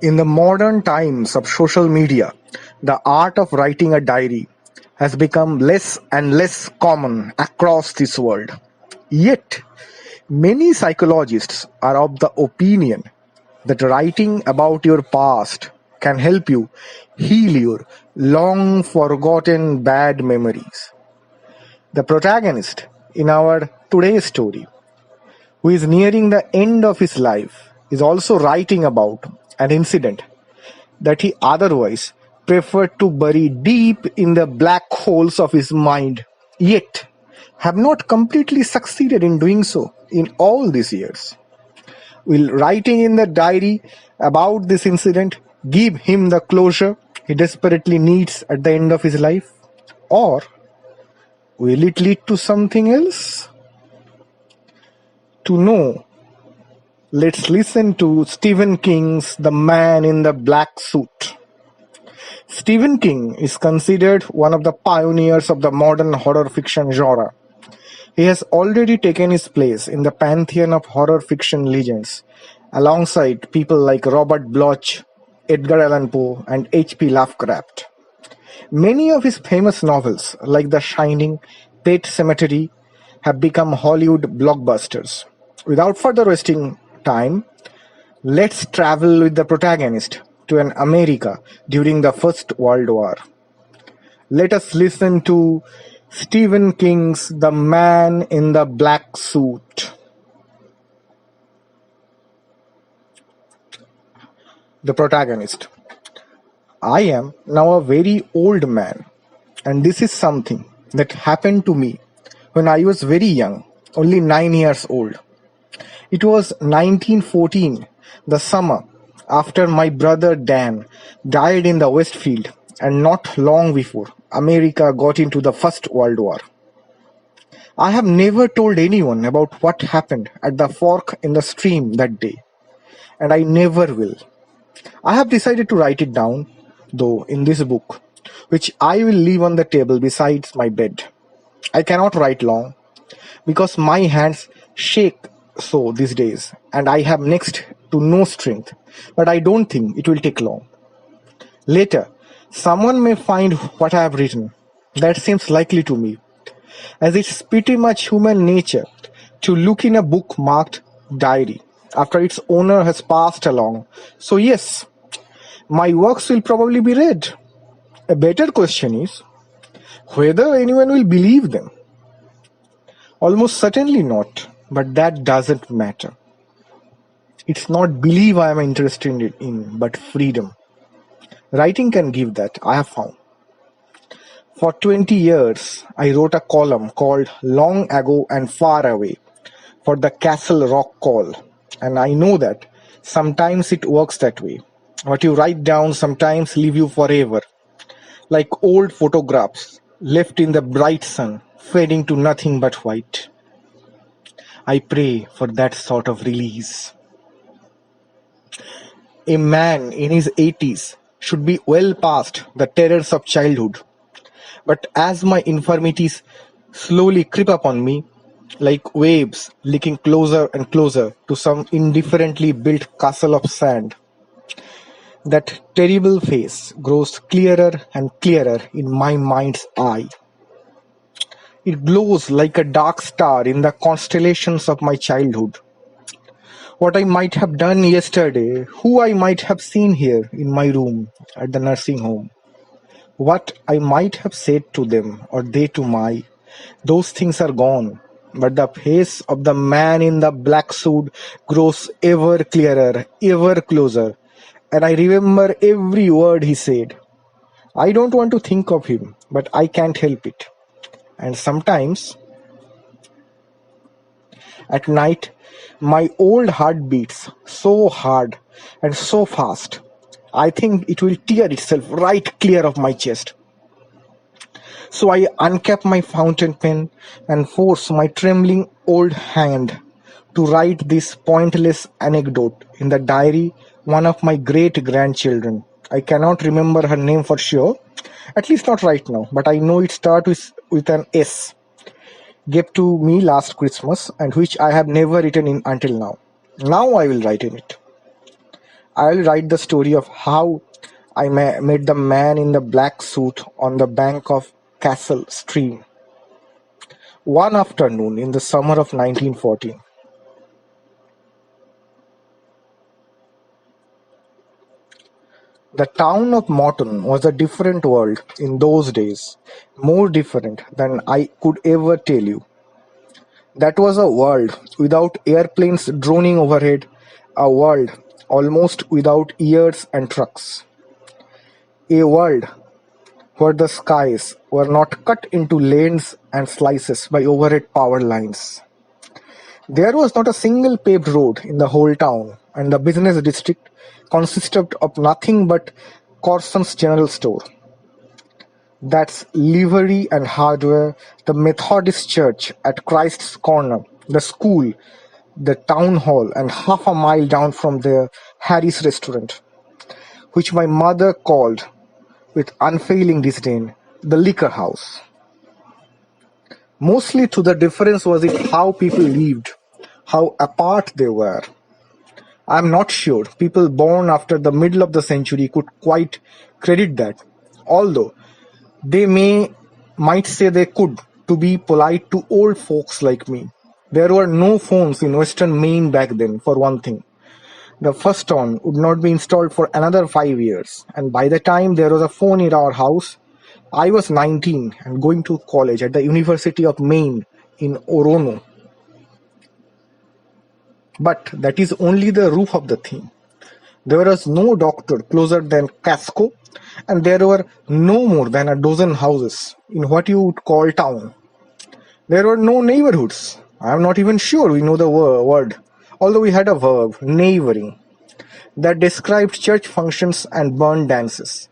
In the modern times of social media, the art of writing a diary has become less and less common across this world. Yet, many psychologists are of the opinion that writing about your past can help you heal your long forgotten bad memories. The protagonist in our today's story, who is nearing the end of his life, is also writing about an incident that he otherwise preferred to bury deep in the black holes of his mind, yet have not completely succeeded in doing so in all these years. Will writing in the diary about this incident give him the closure he desperately needs at the end of his life? Or will it lead to something else? To know, let's listen to Stephen King's The Man in the Black Suit. Stephen King is considered one of the pioneers of the modern horror fiction genre. He has already taken his place in the pantheon of horror fiction legends, alongside people like Robert Bloch, Edgar Allan Poe, and H.P. Lovecraft. Many of his famous novels, like The Shining, Pet Sematary, have become Hollywood blockbusters. Without further wasting time, let's travel with the protagonist to an America during the First World War. Let us listen to Stephen King's The Man in the Black Suit. The protagonist. I am now a very old man, and this is something that happened to me when I was very young, only 9 years old. It was 1914, the summer after my brother Dan died in the Westfield, and not long before America got into the First World War. I have never told anyone about what happened at the fork in the stream that day, and I never will. I have decided to write it down, though, in this book, which I will leave on the table beside my bed. I cannot write long, because my hands shake so these days, and I have next to no strength, but I don't think it will take long. Later, someone may find what I have written. That seems likely to me, as it's pretty much human nature to look in a book marked diary after its owner has passed along. So yes, my works will probably be read. A better question is whether anyone will believe them. Almost certainly not, but that doesn't matter. It's not belief I am interested in, but freedom. Writing can give that, I have found. For 20 years, I wrote a column called Long Ago and Far Away for the Castle Rock Call, and I know that sometimes it works that way. What you write down sometimes leave you forever, like old photographs left in the bright sun, fading to nothing but white. I pray for that sort of release. A man in his 80s should be well past the terrors of childhood. But as my infirmities slowly creep upon me, like waves leaking closer and closer to some indifferently built castle of sand, that terrible face grows clearer and clearer in my mind's eye. It glows like a dark star in the constellations of my childhood. What I might have done yesterday, who I might have seen here in my room at the nursing home, what I might have said to them or they to my, those things are gone. But the face of the man in the black suit grows ever clearer, ever closer, and I remember every word he said. I don't want to think of him, but I can't help it. And sometimes, at night, my old heart beats so hard and so fast, I think it will tear itself right clear of my chest. So I uncap my fountain pen and force my trembling old hand to write this pointless anecdote in the diary one of my great-grandchildren. I cannot remember her name for sure, at least not right now, but I know it starts with an S. Gave to me last Christmas and which I have never written in until now. Now I will write in it. I'll write the story of how I met the man in the black suit on the bank of Castle Stream one afternoon in the summer of 1914. The town of Morton was a different world in those days, more different than I could ever tell you. That was a world without airplanes droning overhead, a world almost without ears and trucks, a world where the skies were not cut into lanes and slices by overhead power lines. There was not a single paved road in the whole town, and the business district consisted of nothing but Corson's General Store. That's livery and hardware, the Methodist Church at Christ's Corner, the school, the town hall, and half a mile down from there, Harry's restaurant, which my mother called, with unfailing disdain, the liquor house. Mostly to the difference was in how people lived, how apart they were. I'm not sure people born after the middle of the century could quite credit that, although they might say they could, to be polite to old folks like me. There were no phones in western Maine back then, for one thing. The first one would not be installed for another 5 years, and by the time there was a phone in our house, I was 19 and going to college at the University of Maine in Orono. But that is only the roof of the thing. There was no doctor closer than Casco, and there were no more than a dozen houses in what you would call town. There were no neighborhoods. I am not even sure we know the word, although we had a verb, neighboring, that described church functions and burn dances,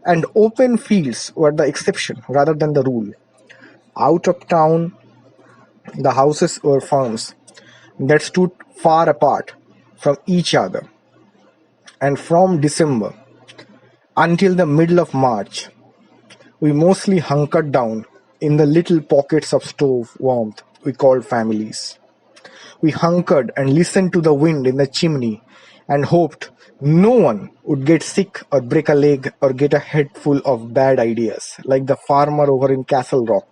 and open fields were the exception rather than the rule. Out of town, the houses were farms that stood far apart from each other, and from December until the middle of March, we mostly hunkered down in the little pockets of stove warmth we called families. We hunkered and listened to the wind in the chimney and hoped no one would get sick or break a leg or get a head full of bad ideas, like the farmer over in Castle Rock,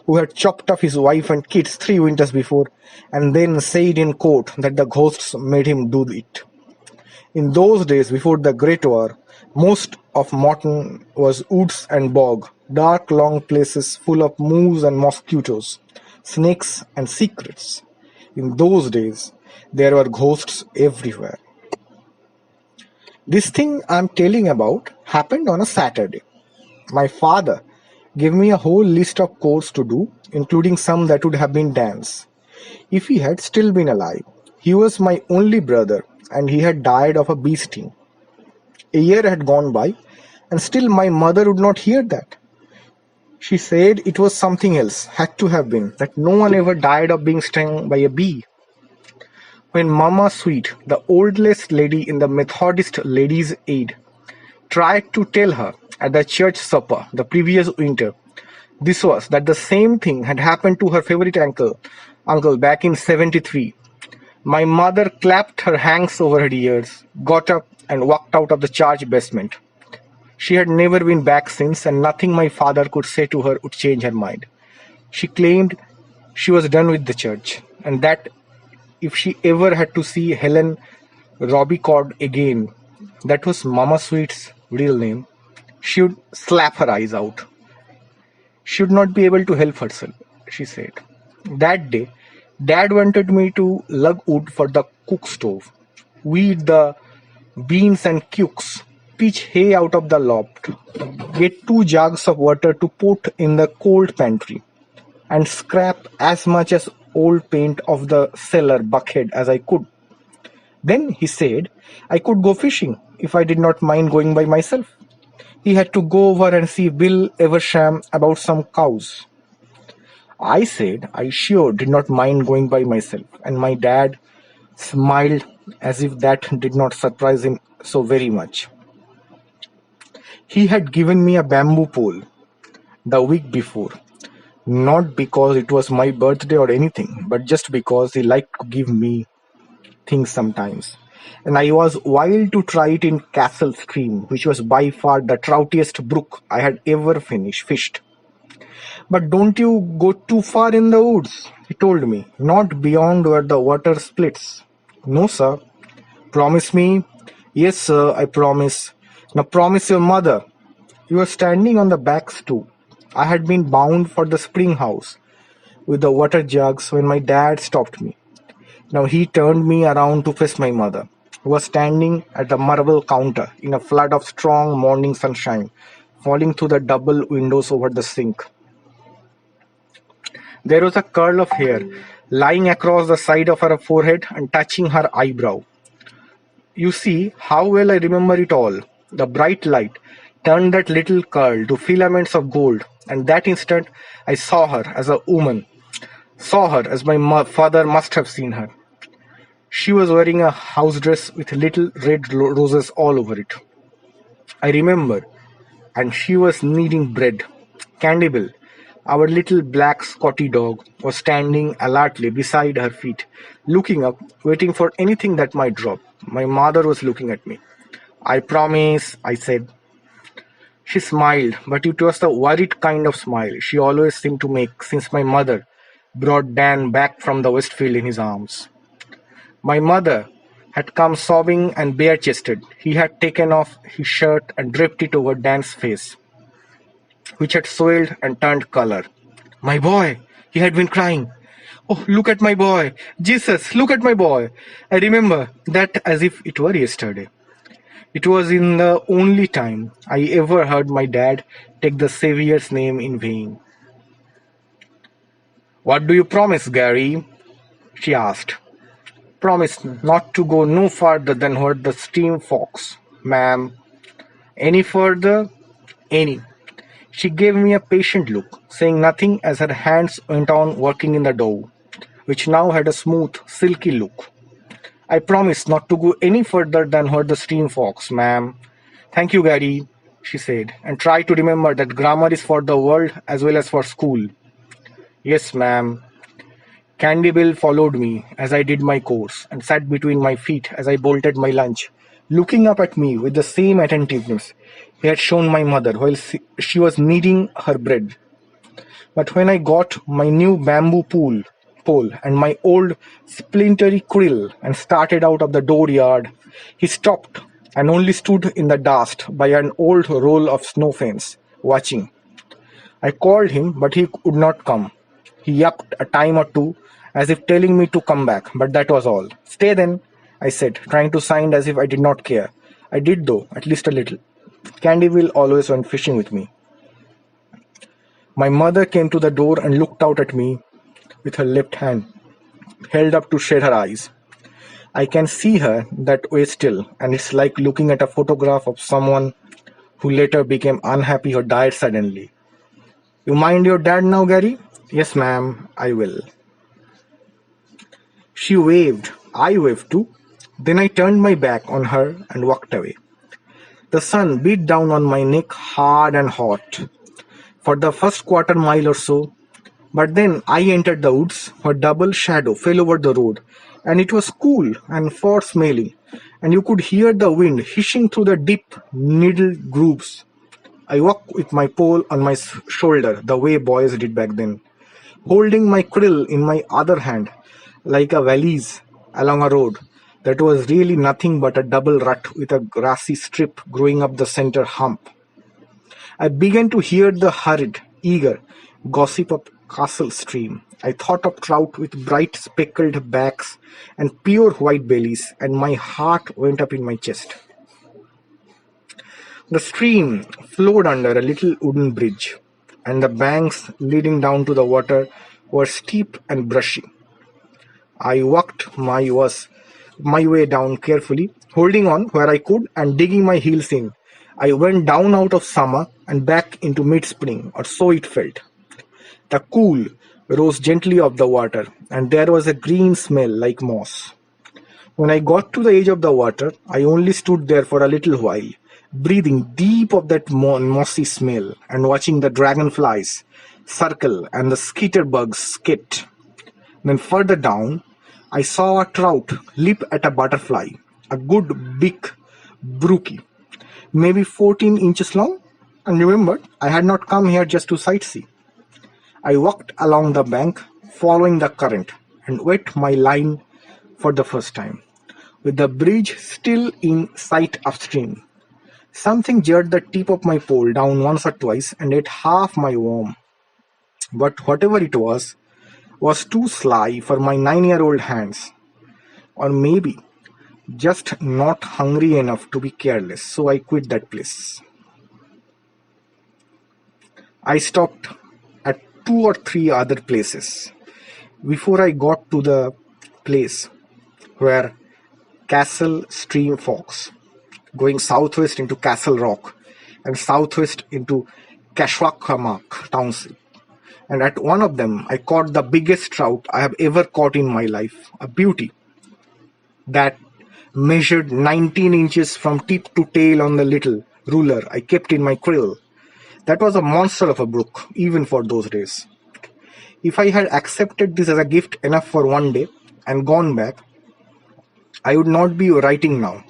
who had chopped off his wife and kids 3 winters before and then said in court that the ghosts made him do it. In those days before the Great War, most of Morton was woods and bog, dark long places full of moose and mosquitoes, snakes and secrets. In those days, there were ghosts everywhere. This thing I'm telling about happened on a Saturday. My father gave me a whole list of chores to do, including some that would have been dance, if he had still been alive. He was my only brother, and he had died of a bee sting. A year had gone by, and still my mother would not hear that. She said it was something else, had to have been, that no one ever died of being stung by a bee. When Mama Sweet, the oldest lady in the Methodist Ladies' Aid, tried to tell her at the church supper the previous winter, this was that the same thing had happened to her favorite uncle back in 73. My mother clapped her hands over her ears, got up, and walked out of the church basement. She had never been back since, and nothing my father could say to her would change her mind. She claimed she was done with the church, and that if she ever had to see Helen Robicord again, that was Mama Sweet's real name, she would slap her eyes out. She would not be able to help herself, she said. That day, Dad wanted me to lug wood for the cook stove, weed the beans and cukes, pitch hay out of the loft, get 2 jugs of water to put in the cold pantry, and scrap as much as old paint off the cellar bucket as I could. Then he said I could go fishing if I did not mind going by myself. He had to go over and see Bill Eversham about some cows. I said I sure did not mind going by myself, and my dad smiled as if that did not surprise him so very much. He had given me a bamboo pole the week before, not because it was my birthday or anything, but just because he liked to give me things sometimes. and I was wild to try it in Castle Stream, which was by far the troutiest brook I had ever fished. "But don't you go too far in the woods," he told me, "not beyond where the water splits." "No, sir." "Promise me." "Yes, sir, I promise." "Now promise your mother." We were standing on the back stoop. I had been bound for the spring house with the water jugs when my dad stopped me. Now he turned me around to face my mother, who was standing at the marble counter in a flood of strong morning sunshine falling through the double windows over the sink. There was a curl of hair lying across the side of her forehead and touching her eyebrow. You see how well I remember it all. The bright light turned that little curl to filaments of gold, and that instant I saw her as a woman, saw her as my father must have seen her. She was wearing a house dress with little red roses all over it. I remember, and she was kneading bread. Candybill, our little black Scotty dog, was standing alertly beside her feet, looking up, waiting for anything that might drop. My mother was looking at me. "I promise," I said. She smiled, but it was the worried kind of smile she always seemed to make since my mother brought Dan back from the Westfield in his arms. My mother had come sobbing and bare-chested. He had taken off his shirt and draped it over Dan's face, which had swelled and turned color. "My boy!" he had been crying. "Oh, look at my boy! Jesus, look at my boy!" I remember that as if it were yesterday. It was in the only time I ever heard my dad take the Saviour's name in vain. "What do you promise, Gary?" she asked. "Promise not to go no farther than where the stream forks, ma'am." "Any further?" "Any." She gave me a patient look, saying nothing as her hands went on working in the dough, which now had a smooth, silky look. "I promise not to go any further than where the stream forks, ma'am." "Thank you, Gary," she said, "and try to remember that grammar is for the world as well as for school." "Yes, ma'am." Candybill followed me as I did my course and sat between my feet as I bolted my lunch, looking up at me with the same attentiveness he had shown my mother while she was kneading her bread. But when I got my new bamboo pole and my old splintery quill and started out of the dooryard, he stopped and only stood in the dust by an old roll of snow fence, watching. I called him, but he would not come. He yucked a time or two, as if telling me to come back, but that was all. "Stay then," I said, trying to sound as if I did not care. I did though, at least a little. Candyville always went fishing with me. My mother came to the door and looked out at me with her left hand held up to shade her eyes. I can see her that way still, and it's like looking at a photograph of someone who later became unhappy or died suddenly. "You mind your dad now, Gary?" "Yes, ma'am, I will." She waved. I waved too. Then I turned my back on her and walked away. The sun beat down on my neck hard and hot for the first quarter mile or so, but then I entered the woods where double shadow fell over the road, and it was cool and far-smelling, and you could hear the wind hissing through the deep needle grooves. I walked with my pole on my shoulder the way boys did back then, holding my quill in my other hand like a valise along a road that was really nothing but a double rut with a grassy strip growing up the center hump. I began to hear the hurried, eager gossip of Castle Stream. I thought of trout with bright speckled backs and pure white bellies, and my heart went up in my chest. The stream flowed under a little wooden bridge, and the banks leading down to the water were steep and brushy. I walked my way down carefully, holding on where I could and digging my heels in. I went down out of summer and back into mid-spring, or so it felt. The cool rose gently off the water, and there was a green smell like moss. When I got to the edge of the water, I only stood there for a little while, breathing deep of that mossy smell and watching the dragonflies circle and the skitterbugs skit. Then further down, I saw a trout leap at a butterfly, a good big brookie, maybe 14 inches long, and remembered I had not come here just to sightsee. I walked along the bank, following the current, and wet my line for the first time. With the bridge still in sight upstream, something jerked the tip of my pole down once or twice and ate half my worm. But whatever it was too sly for my 9-year-old hands. Or maybe just not hungry enough to be careless, so I quit that place. I stopped at 2 or 3 other places before I got to the place where Castle Stream forks, going southwest into Castle Rock and southwest into Kashwakamak Township. And at one of them, I caught the biggest trout I have ever caught in my life, a beauty that measured 19 inches from tip to tail on the little ruler I kept in my krill. That was a monster of a brook, even for those days. If I had accepted this as a gift enough for one day and gone back, I would not be writing now.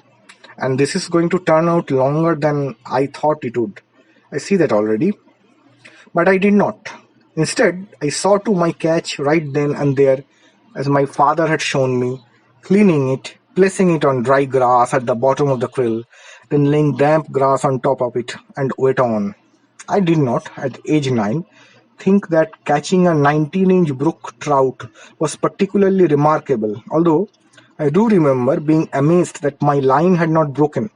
And this is going to turn out longer than I thought it would. I see that already. But I did not. Instead, I saw to my catch right then and there, as my father had shown me, cleaning it, placing it on dry grass at the bottom of the krill, then laying damp grass on top of it, and went on. I did not, at age 9, think that catching a 19-inch brook trout was particularly remarkable, although I do remember being amazed that my line had not broken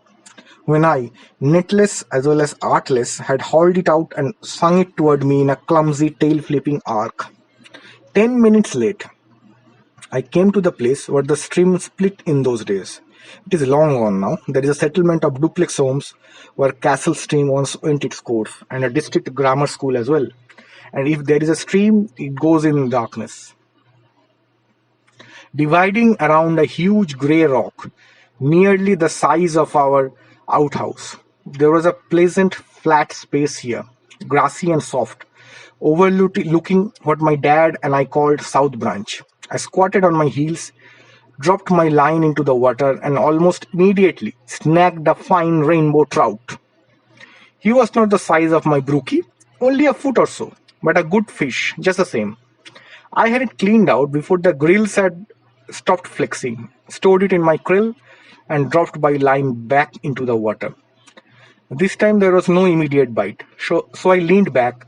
when I, netless as well as artless, had hauled it out and swung it toward me in a clumsy tail-flipping arc. 10 minutes late, I came to the place where the stream split in those days. It is long gone now. There is a settlement of duplex homes where Castle Stream once went its course, and a district grammar school as well. And if there is a stream, it goes in darkness. Dividing around a huge grey rock, nearly the size of our outhouse, there was a pleasant flat space here, grassy and soft, overlooking what my dad and I called South Branch. I squatted on my heels, dropped my line into the water, and almost immediately snagged a fine rainbow trout. He was not the size of my brookie, only a foot or so, but a good fish, just the same. I had it cleaned out before the grills had stopped flexing, stored it in my krill, and dropped my line back into the water. This time there was no immediate bite, so I leaned back.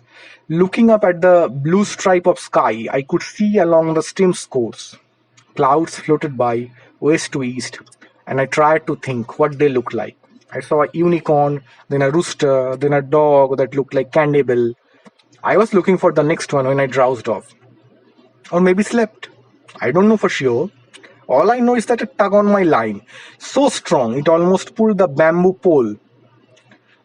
Looking up at the blue stripe of sky, I could see along the stream's course. Clouds floated by, west to east, and I tried to think what they looked like. I saw a unicorn, then a rooster, then a dog that looked like Candy Bill. I was looking for the next one when I drowsed off. Or maybe slept. I don't know for sure. All I know is that a tug on my line, so strong it almost pulled the bamboo pole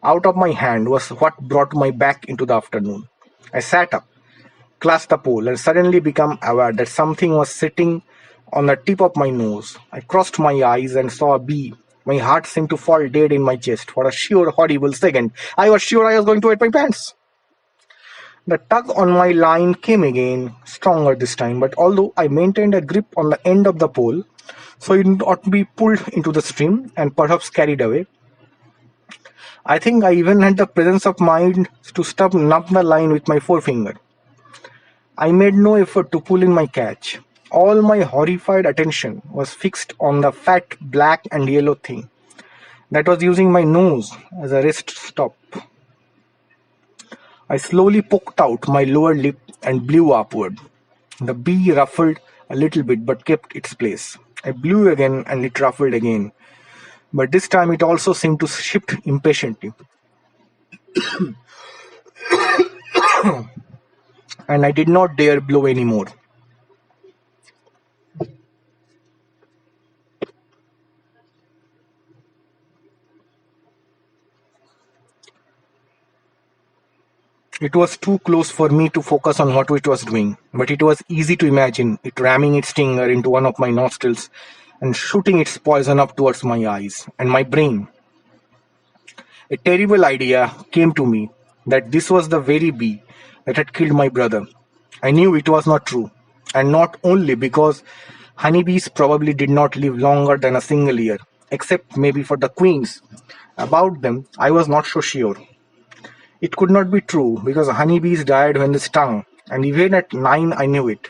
out of my hand, was what brought my back into the afternoon. I sat up, clasped the pole, and suddenly became aware that something was sitting on the tip of my nose. I crossed my eyes and saw a bee. My heart seemed to fall dead in my chest. For a sheer horrible second, I was sure I was going to wet my pants. The tug on my line came again, stronger this time, but although I maintained a grip on the end of the pole, so it would not be pulled into the stream and perhaps carried away, I think I even had the presence of mind to snub the line with my forefinger. I made no effort to pull in my catch. All my horrified attention was fixed on the fat black and yellow thing that was using my nose as a rest stop. I slowly poked out my lower lip and blew upward. The bee ruffled a little bit but kept its place. I blew again and it ruffled again, but this time it also seemed to shift impatiently. And I did not dare blow any more. It was too close for me to focus on what it was doing, but it was easy to imagine it ramming its stinger into one of my nostrils and shooting its poison up towards my eyes and my brain. A terrible idea came to me that this was the very bee that had killed my brother. I knew it was not true, and not only because honeybees probably did not live longer than a single year, except maybe for the queens. About them, I was not so sure. It could not be true because honeybees died when they stung, and even at 9 I knew it.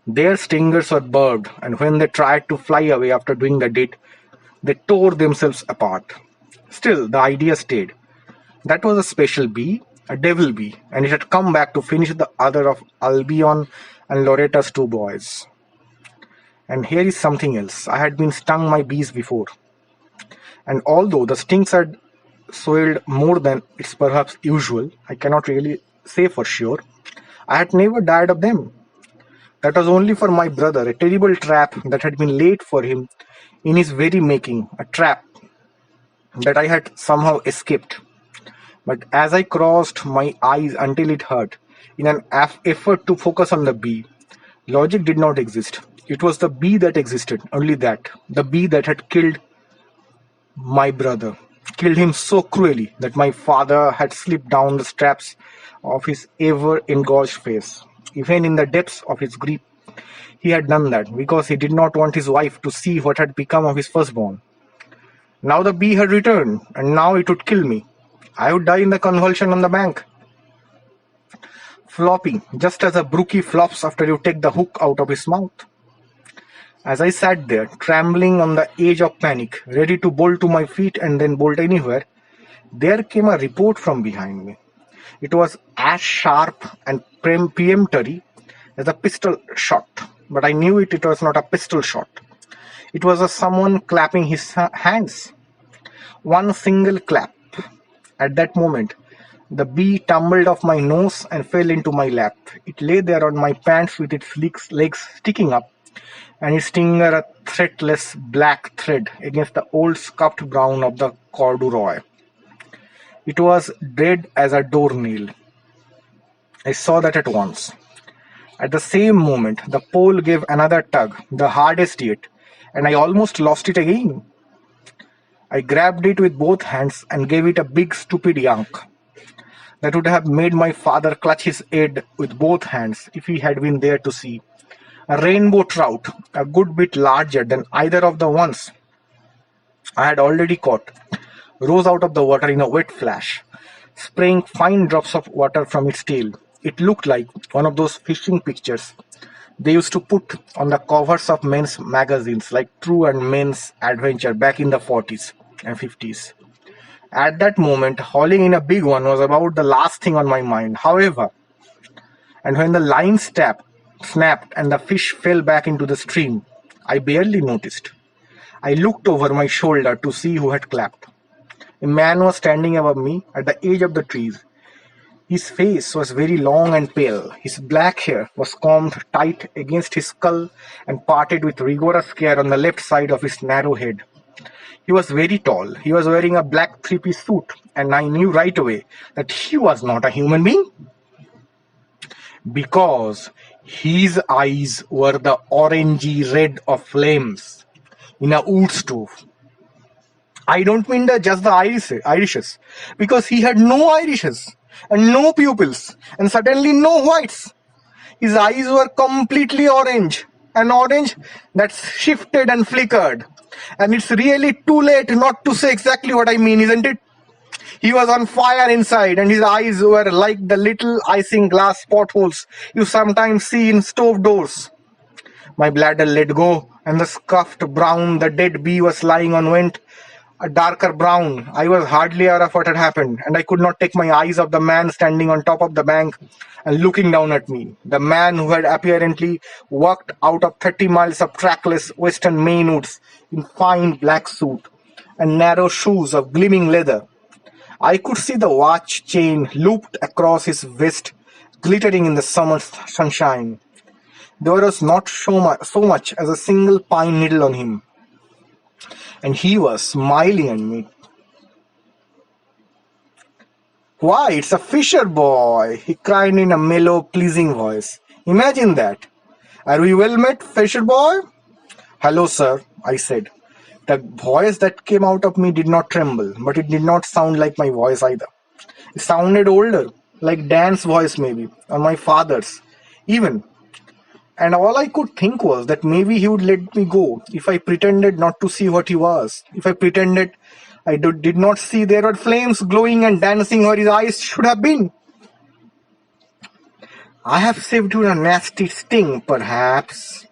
Their stingers were barbed, and when they tried to fly away after doing the deed, they tore themselves apart. Still, the idea stayed. That was a special bee, a devil bee, and it had come back to finish the other of Albion and Loretta's two boys. And here is something else. I had been stung by bees before, and although the stings had swelled more than it's perhaps usual, I cannot really say for sure, I had never died of them. That was only for my brother, a terrible trap that had been laid for him in his very making, a trap that I had somehow escaped. But as I crossed my eyes until it hurt, in an effort to focus on the bee, logic did not exist. It was the bee that existed, only that. The bee that had killed my brother, killed him so cruelly that my father had slipped down the straps of his ever-engorged face. Even in the depths of his grief, he had done that because he did not want his wife to see what had become of his firstborn. Now the bee had returned, and now it would kill me. I would die in the convulsion on the bank, flopping just as a brookie flops after you take the hook out of his mouth. As I sat there, trembling on the edge of panic, ready to bolt to my feet and then bolt anywhere, there came a report from behind me. It was as sharp and peremptory as a pistol shot, but I knew it was not a pistol shot. It was someone clapping his hands. One single clap. At that moment, the bee tumbled off my nose and fell into my lap. It lay there on my pants with its legs sticking up, and its stinger a threadless black thread against the old scuffed brown of the corduroy. It was dead as a doornail. I saw that at once. At the same moment, the pole gave another tug, the hardest yet, and I almost lost it again. I grabbed it with both hands and gave it a big stupid yank. That would have made my father clutch his head with both hands if he had been there to see. A rainbow trout, a good bit larger than either of the ones I had already caught, rose out of the water in a wet flash, spraying fine drops of water from its tail. It looked like one of those fishing pictures they used to put on the covers of men's magazines like True and Men's Adventure back in the 40s and 50s. At that moment, hauling in a big one was about the last thing on my mind. However, and when the line snapped and the fish fell back into the stream, I barely noticed. I looked over my shoulder to see who had clapped. A man was standing above me at the edge of the trees. His face was very long and pale. His black hair was combed tight against his skull and parted with rigorous care on the left side of his narrow head. He was very tall. He was wearing a black three-piece suit, and I knew right away that he was not a human being, because his eyes were the orangey red of flames in a wood stove. I don't mean just the irises, because he had no irises and no pupils and certainly no whites. His eyes were completely orange, an orange that shifted and flickered. And it's really too late not to say exactly what I mean, isn't it? He was on fire inside, and his eyes were like the little icing glass potholes you sometimes see in stove doors. My bladder let go, and the scuffed brown the dead bee was lying on went a darker brown. I was hardly aware of what had happened, and I could not take my eyes off the man standing on top of the bank and looking down at me. The man who had apparently walked out of 30 miles of trackless western Maine woods in fine black suit and narrow shoes of gleaming leather. I could see the watch chain looped across his vest, glittering in the summer sunshine. There was not so much as a single pine needle on him, and he was smiling at me. "Why, it's a fisher boy," he cried in a mellow, pleasing voice. "Imagine that. Are we well met, fisher boy?" "Hello, sir," I said. The voice that came out of me did not tremble, but it did not sound like my voice either. It sounded older, like Dan's voice maybe, or my father's, even. And all I could think was that maybe he would let me go if I pretended not to see what he was. If I pretended did not see there were flames glowing and dancing where his eyes should have been. I have saved you a nasty sting, perhaps,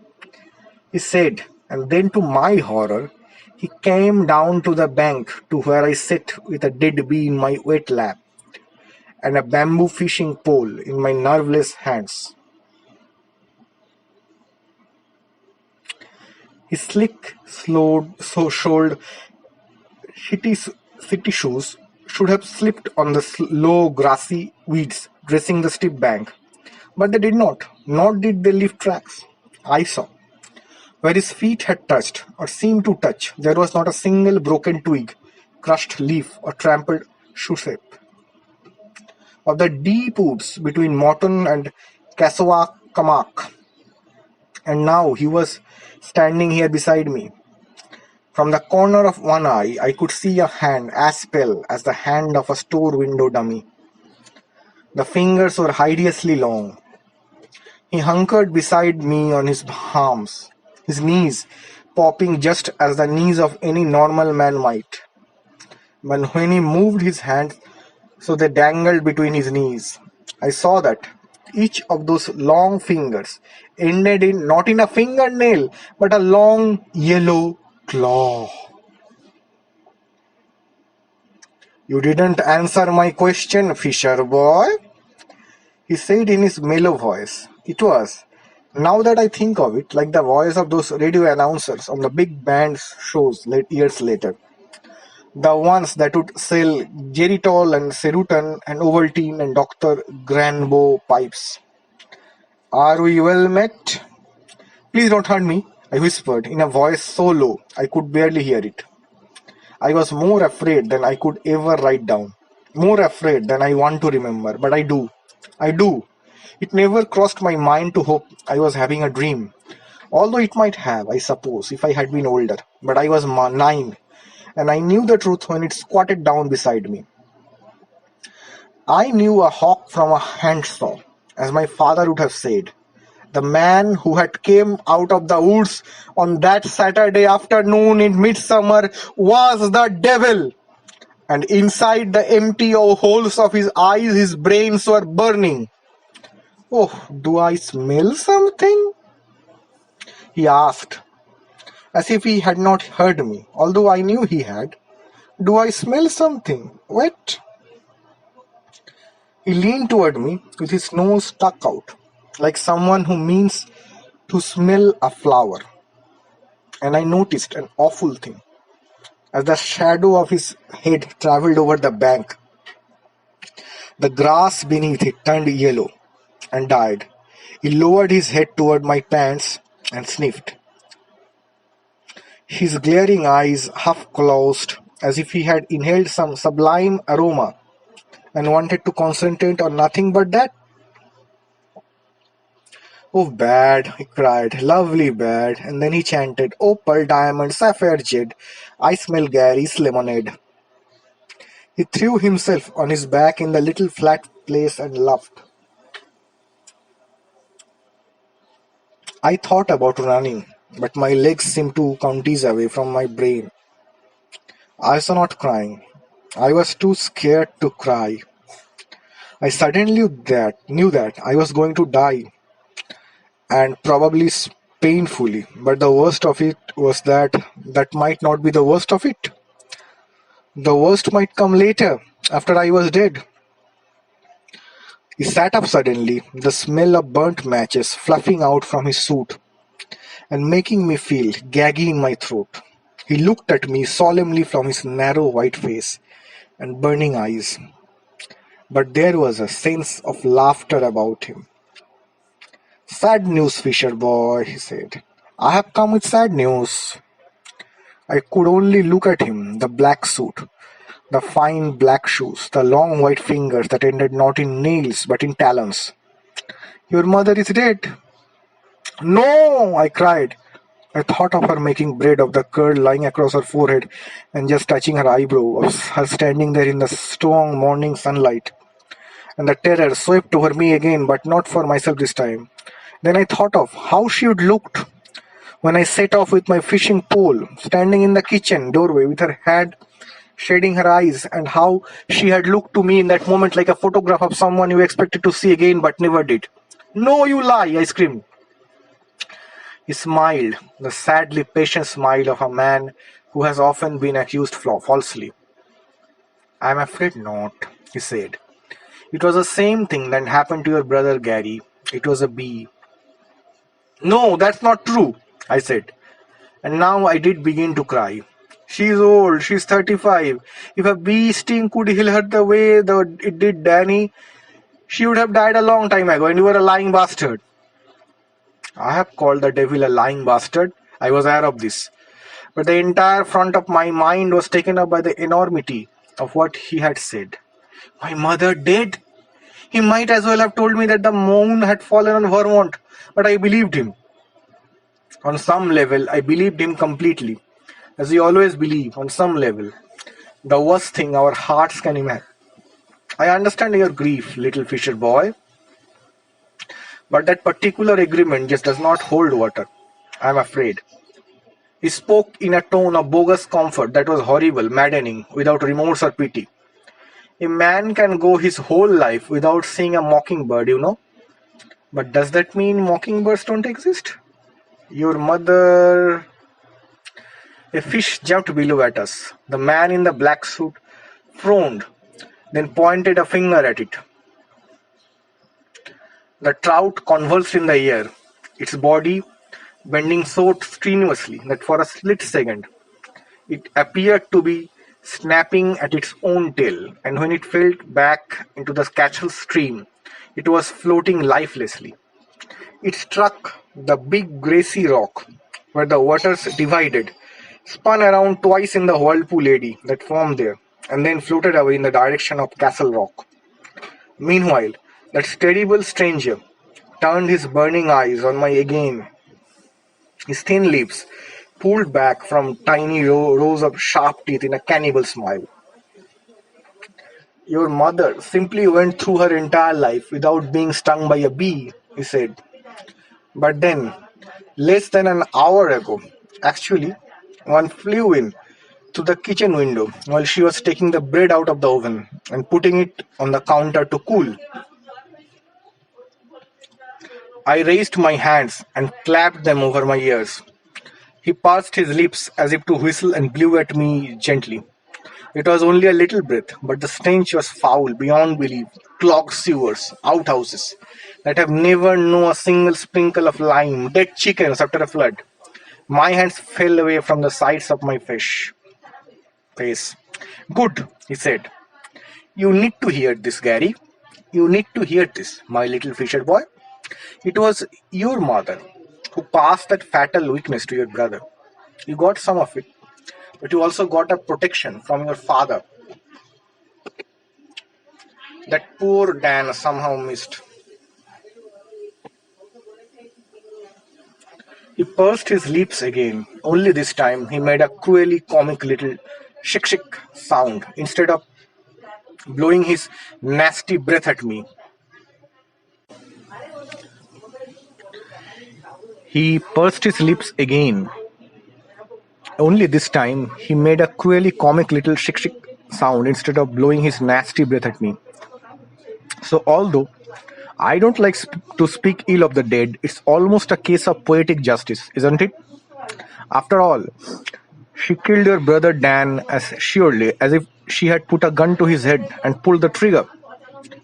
he said, and then to my horror, he came down to the bank to where I sat with a dead bee in my wet lap and a bamboo fishing pole in my nerveless hands. His slick, soled, city shoes should have slipped on the low, grassy weeds dressing the steep bank, but they did not, nor did they leave tracks. I saw. Where his feet had touched, or seemed to touch, there was not a single broken twig, crushed leaf, or trampled shoe-shape. Of the deep woods between Morton and Kasawakamak, and now he was standing here beside me. From the corner of one eye, I could see a hand as pale as the hand of a store window dummy. The fingers were hideously long. He hunkered beside me on his arms, his knees popping just as the knees of any normal man might. But when he moved his hands so they dangled between his knees, I saw that each of those long fingers ended in not in a fingernail, but a long yellow claw. You didn't answer my question, Fisher boy, he said in his mellow voice. It was, now that I think of it, like the voice of those radio announcers on the big band shows years later. The ones that would sell Geritol and Cerutan and Ovaltine and Dr. Granbo pipes. Are we well met? Please don't hurt me, I whispered in a voice so low I could barely hear it. I was more afraid than I could ever write down. More afraid than I want to remember, but I do. I do. It never crossed my mind to hope I was having a dream. Although it might have, I suppose, if I had been older. But I was 9, and I knew the truth when it squatted down beside me. I knew a hawk from a handsaw, as my father would have said. The man who had come out of the woods on that Saturday afternoon in midsummer was the devil. And inside the empty holes of his eyes his brains were burning. Oh, do I smell something? He asked, as if he had not heard me, although I knew he had. Do I smell something wet? He leaned toward me with his nose stuck out, like someone who means to smell a flower. And I noticed an awful thing. As the shadow of his head traveled over the bank, the grass beneath it turned yellow and died. He lowered his head toward my pants and sniffed. His glaring eyes half closed, as if he had inhaled some sublime aroma and wanted to concentrate on nothing but that. Oh, bad, he cried, lovely bad, and then he chanted, opal, diamond, sapphire jade, I smell Gary's lemonade. He threw himself on his back in the little flat place and laughed. I thought about running, but my legs seemed 2 counties away from my brain. I was not crying. I was too scared to cry. I suddenly knew that I was going to die, and probably painfully, but the worst of it was that might not be the worst of it. The worst might come later, after I was dead. He sat up suddenly, the smell of burnt matches fluffing out from his suit and making me feel gaggy in my throat. He looked at me solemnly from his narrow white face and burning eyes. But there was a sense of laughter about him. Sad news, Fisher boy, he said. I have come with sad news. I could only look at him, the black suit, the fine black shoes, the long white fingers that ended not in nails but in talons. Your mother is dead. No, I cried. I thought of her making bread of the curd lying across her forehead and just touching her eyebrow, of her standing there in the strong morning sunlight. And the terror swept over me again, but not for myself this time. Then I thought of how she would looked when I set off with my fishing pole, standing in the kitchen doorway with her hand shading her eyes, and how she had looked to me in that moment like a photograph of someone you expected to see again but never did. No, you lie, I screamed. He smiled, the sadly patient smile of a man who has often been accused falsely. I'm afraid not, he said. It was the same thing that happened to your brother Gary. It was a bee. No, that's not true, I said. And now I did begin to cry. She's old, she's 35. If a bee sting could heal her the way it did Danny, she would have died a long time ago, and you were a lying bastard. I have called the devil a lying bastard. I was aware of this. But the entire front of my mind was taken up by the enormity of what he had said. My mother dead? He might as well have told me that the moon had fallen on Vermont, but I believed him. On some level, I believed him completely, as we always believe, on some level. The worst thing our hearts can imagine. I understand your grief, little fisher boy, but that particular agreement just does not hold water. I'm afraid. He spoke in a tone of bogus comfort that was horrible, maddening, without remorse or pity. A man can go his whole life without seeing a mockingbird, you know. But does that mean mockingbirds don't exist? Your mother... A fish jumped below at us. The man in the black suit frowned, then pointed a finger at it. The trout convulsed in the air, its body bending so strenuously that for a split second it appeared to be snapping at its own tail, and when it fell back into the catchful stream, it was floating lifelessly. It struck the big grassy rock where the waters divided, spun around twice in the whirlpool eddy that formed there, and then floated away in the direction of Castle Rock. Meanwhile, that terrible stranger turned his burning eyes on me again. His thin lips pulled back from tiny rows of sharp teeth in a cannibal smile. Your mother simply went through her entire life without being stung by a bee, he said. But then, less than an hour ago, actually, one flew in through the kitchen window while she was taking the bread out of the oven and putting it on the counter to cool. I raised my hands and clapped them over my ears. He pursed his lips as if to whistle and blew at me gently. It was only a little breath, but the stench was foul beyond belief. Clogged sewers, outhouses that have never known a single sprinkle of lime, dead chickens after a flood. My hands fell away from the sides of my face. Good, he said. You need to hear this, Gary. You need to hear this, my little fisher boy. It was your mother who passed that fatal weakness to your brother. You got some of it, but you also got a protection from your father that poor Dan somehow missed. He pursed his lips again, only this time he made a cruelly comic little shik sound instead of blowing his nasty breath at me. He pursed his lips again. Only this time he made a cruelly comic little shik sound instead of blowing his nasty breath at me. So although I don't like to speak ill of the dead, it's almost a case of poetic justice, isn't it? After all, she killed your brother Dan as surely as if she had put a gun to his head and pulled the trigger.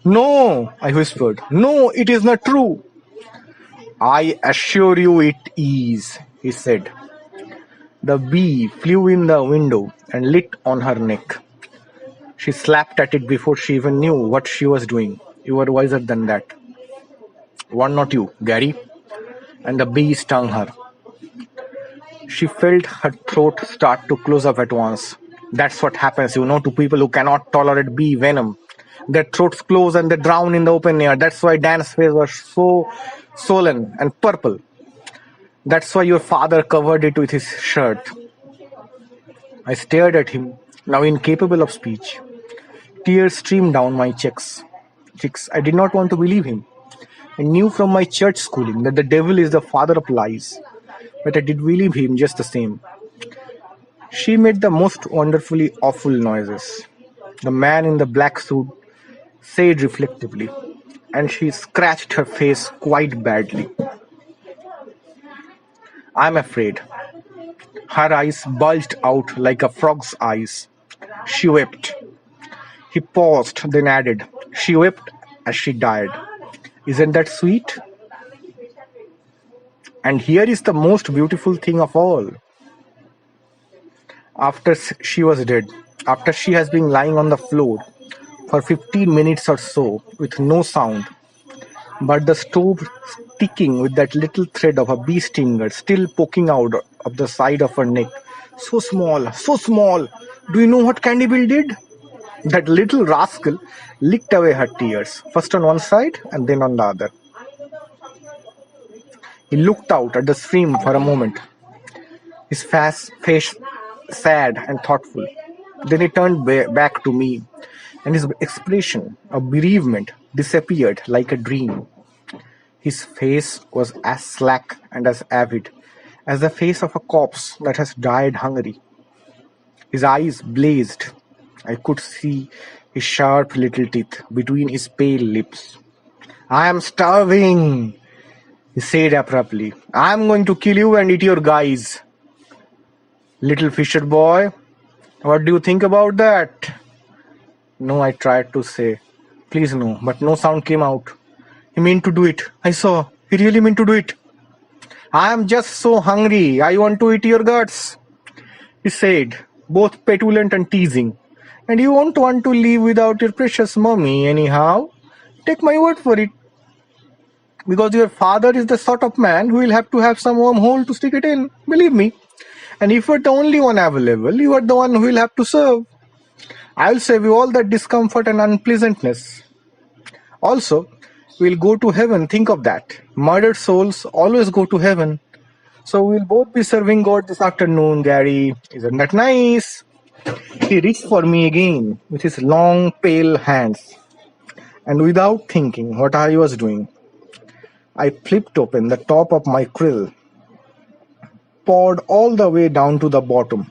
No, I whispered. No, it is not true. I assure you it is, he said. The bee flew in the window and lit on her neck. She slapped at it before she even knew what she was doing. You were wiser than that. One not you, Gary. And the bee stung her. She felt her throat start to close up at once. That's what happens, to people who cannot tolerate bee venom. Their throats close and they drown in the open air. That's why Dan's face was so swollen and purple. That's why your father covered it with his shirt. I stared at him, now incapable of speech. Tears streamed down my cheeks. I did not want to believe him. I knew from my church schooling that the devil is the father of lies, but I did believe him just the same. She made the most wonderfully awful noises. The man in the black suit said reflectively, and she scratched her face quite badly. I'm afraid. Her eyes bulged out like a frog's eyes. She wept. He paused, then added, she wept as she died. Isn't that sweet? And here is the most beautiful thing of all. After she was dead, after she has been lying on the floor for 15 minutes or so with no sound, but the stove sticking with that little thread of a bee stinger still poking out of the side of her neck. So small, so small. Do you know what Candy Bill did? That little rascal licked away her tears, first on one side and then on the other. He looked out at the stream for a moment, his face sad and thoughtful. Then he turned back to me, and his expression of bereavement disappeared like a dream. His face was as slack and as avid as the face of a corpse that has died hungry. His eyes blazed. I could see his sharp little teeth between his pale lips. I am starving, he said abruptly. I am going to kill you and eat your guys. Little fisher boy, what do you think about that? No, I tried to say. Please no, but no sound came out. He meant to do it. I saw. He really meant to do it. I am just so hungry. I want to eat your guts, he said, both petulant and teasing. And you won't want to leave without your precious mummy anyhow. Take my word for it. Because your father is the sort of man who will have to have some warm hole to stick it in. Believe me. And if you're the only one available, you are the one who will have to serve. I will save you all that discomfort and unpleasantness. Also, we'll go to heaven, think of that. Murdered souls always go to heaven. So we'll both be serving God this afternoon, Gary. Isn't that nice? He reached for me again with his long, pale hands. And without thinking what I was doing, I flipped open the top of my krill, poured all the way down to the bottom,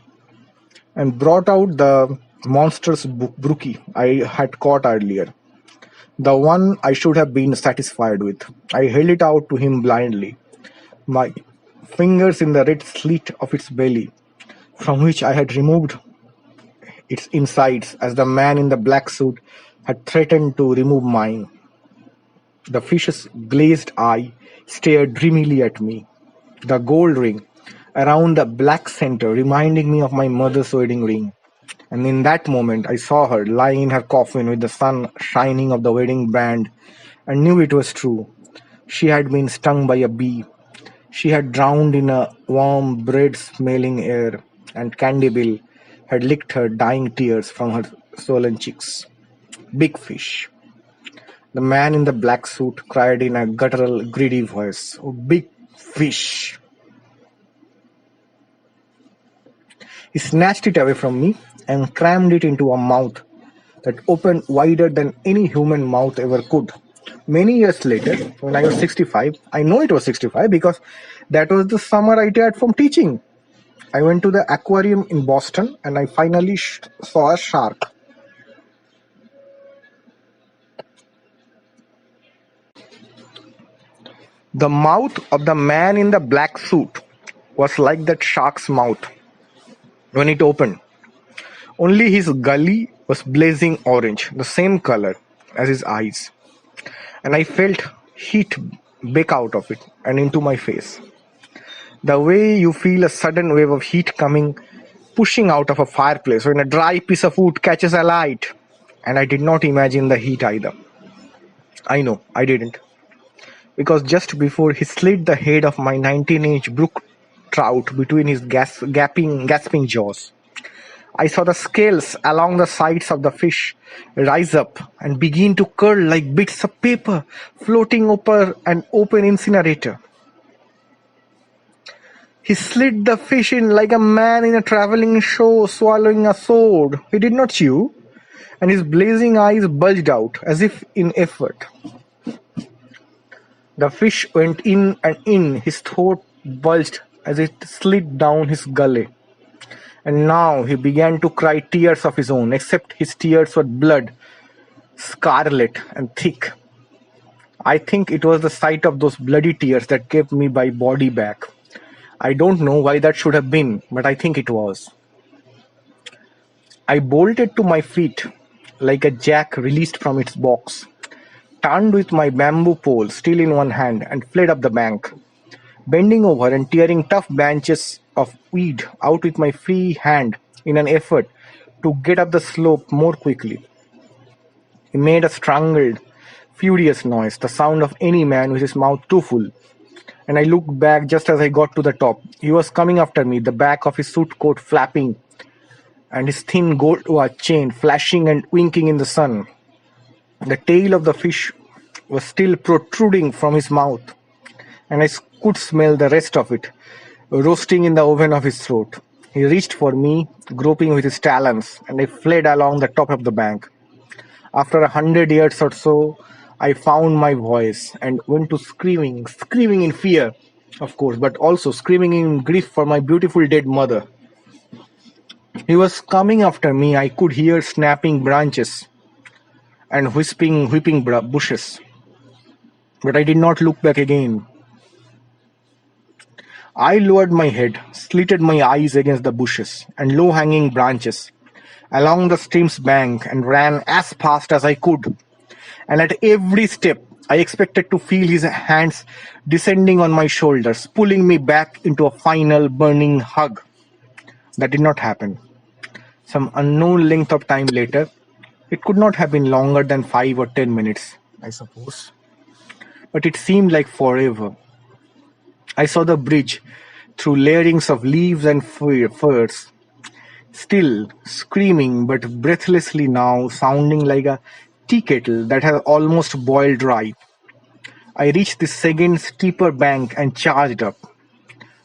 and brought out the monstrous brookie I had caught earlier. The one I should have been satisfied with. I held it out to him blindly, my fingers in the red slit of its belly, from which I had removed its insides as the man in the black suit had threatened to remove mine. The fish's glazed eye stared dreamily at me, the gold ring around the black center reminding me of my mother's wedding ring. And in that moment, I saw her lying in her coffin with the sun shining off the wedding band and knew it was true. She had been stung by a bee. She had drowned in a warm, bread-smelling air, and Candy Bill had licked her dying tears from her swollen cheeks. Big fish. The man in the black suit cried in a guttural, greedy voice, "Oh, big fish!" He snatched it away from me and crammed it into a mouth that opened wider than any human mouth ever could. Many years later, when I was 65, I know it was 65 because that was the summer I retired from teaching. I went to the aquarium in Boston and I finally saw a shark. The mouth of the man in the black suit was like that shark's mouth when it opened. Only his gully was blazing orange, the same color as his eyes. And I felt heat bake out of it and into my face. The way you feel a sudden wave of heat pushing out of a fireplace when a dry piece of wood catches a light. And I did not imagine the heat either. I know, I didn't. Because just before he slit the head of my 19-inch brook trout between his gasping jaws, I saw the scales along the sides of the fish rise up and begin to curl like bits of paper floating over an open incinerator. He slit the fish in like a man in a traveling show swallowing a sword. He did not chew, and his blazing eyes bulged out as if in effort. The fish went in and in, his throat bulged as it slid down his gullet, and now he began to cry tears of his own, except his tears were blood, scarlet and thick. I think it was the sight of those bloody tears that kept me my body back. I don't know why that should have been, but I think it was. I bolted to my feet like a jack released from its box, turned with my bamboo pole still in one hand, and fled up the bank, bending over and tearing tough branches of weed out with my free hand in an effort to get up the slope more quickly. He made a strangled, furious noise, the sound of any man with his mouth too full, and I looked back just as I got to the top. He was coming after me, the back of his suit coat flapping, and his thin gold watch chain flashing and winking in the sun. The tail of the fish was still protruding from his mouth, and I could smell the rest of it, roasting in the oven of his throat. He reached for me, groping with his talons, and I fled along the top of the bank. After 100 yards or so, I found my voice and went to screaming in fear, of course, but also screaming in grief for my beautiful dead mother. He was coming after me. I could hear snapping branches and whipping bushes, but I did not look back again. I lowered my head, slitted my eyes against the bushes and low-hanging branches along the stream's bank, and ran as fast as I could. And at every step, I expected to feel his hands descending on my shoulders, pulling me back into a final burning hug. That did not happen. Some unknown length of time later, it could not have been longer than 5 or 10 minutes, I suppose, but it seemed like forever. I saw the bridge through layerings of leaves and furs, still screaming but breathlessly now, sounding like a tea kettle that has almost boiled dry. I reached the second steeper bank and charged up.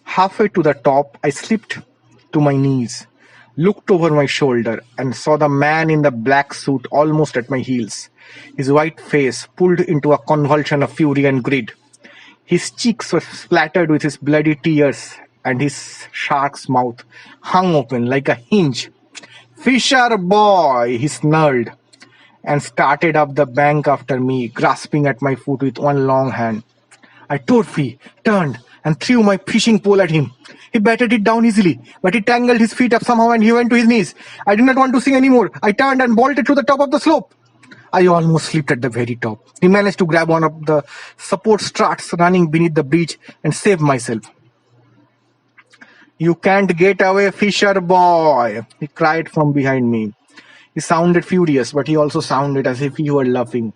Halfway to the top, I slipped to my knees, looked over my shoulder, and saw the man in the black suit almost at my heels, his white face pulled into a convulsion of fury and greed. His cheeks were splattered with his bloody tears, and his shark's mouth hung open like a hinge. "Fisher boy!" he snarled, and started up the bank after me, grasping at my foot with one long hand. I tore free, turned, and threw my fishing pole at him. He batted it down easily, but he tangled his feet up somehow and he went to his knees. I did not want to sing anymore. I turned and bolted to the top of the slope. I almost slipped at the very top. He managed to grab one of the support struts running beneath the bridge and save myself. "You can't get away, Fisher boy!" he cried from behind me. He sounded furious, but he also sounded as if he were laughing.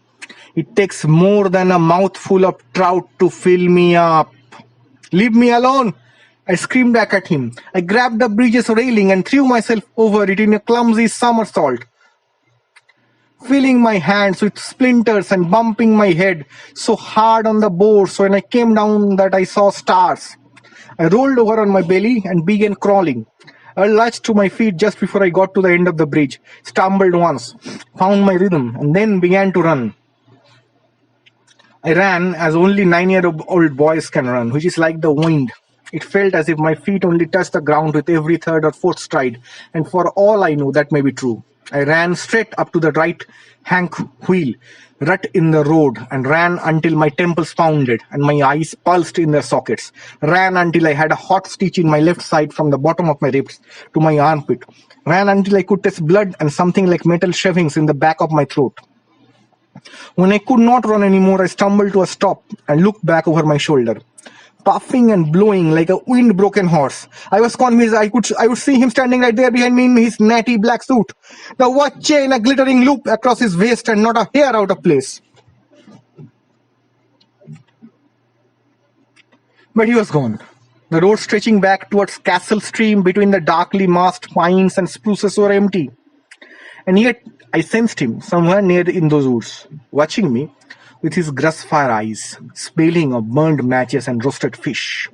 "It takes more than a mouthful of trout to fill me up. Leave me alone!" I screamed back at him. I grabbed the bridge's railing and threw myself over it in a clumsy somersault, filling my hands with splinters and bumping my head so hard on the boards when I came down that I saw stars. I rolled over on my belly and began crawling. I lurched to my feet just before I got to the end of the bridge, stumbled once, found my rhythm, and then began to run. I ran as only 9-year-old boys can run, which is like the wind. It felt as if my feet only touched the ground with every third or fourth stride, and for all I know, that may be true. I ran straight up to the right hank wheel, rut in the road, and ran until my temples pounded and my eyes pulsed in their sockets. Ran until I had a hot stitch in my left side from the bottom of my ribs to my armpit. Ran until I could taste blood and something like metal shavings in the back of my throat. When I could not run anymore, I stumbled to a stop and looked back over my shoulder, puffing and blowing like a wind-broken horse. I was convinced I would see him standing right there behind me in his natty black suit, the watch chain a glittering loop across his waist and not a hair out of place. But he was gone. The road stretching back towards Castle Stream between the darkly massed pines and spruces were empty. And yet I sensed him somewhere near in those woods, watching me with his grass-fire eyes, smelling of burned matches and roasted fish.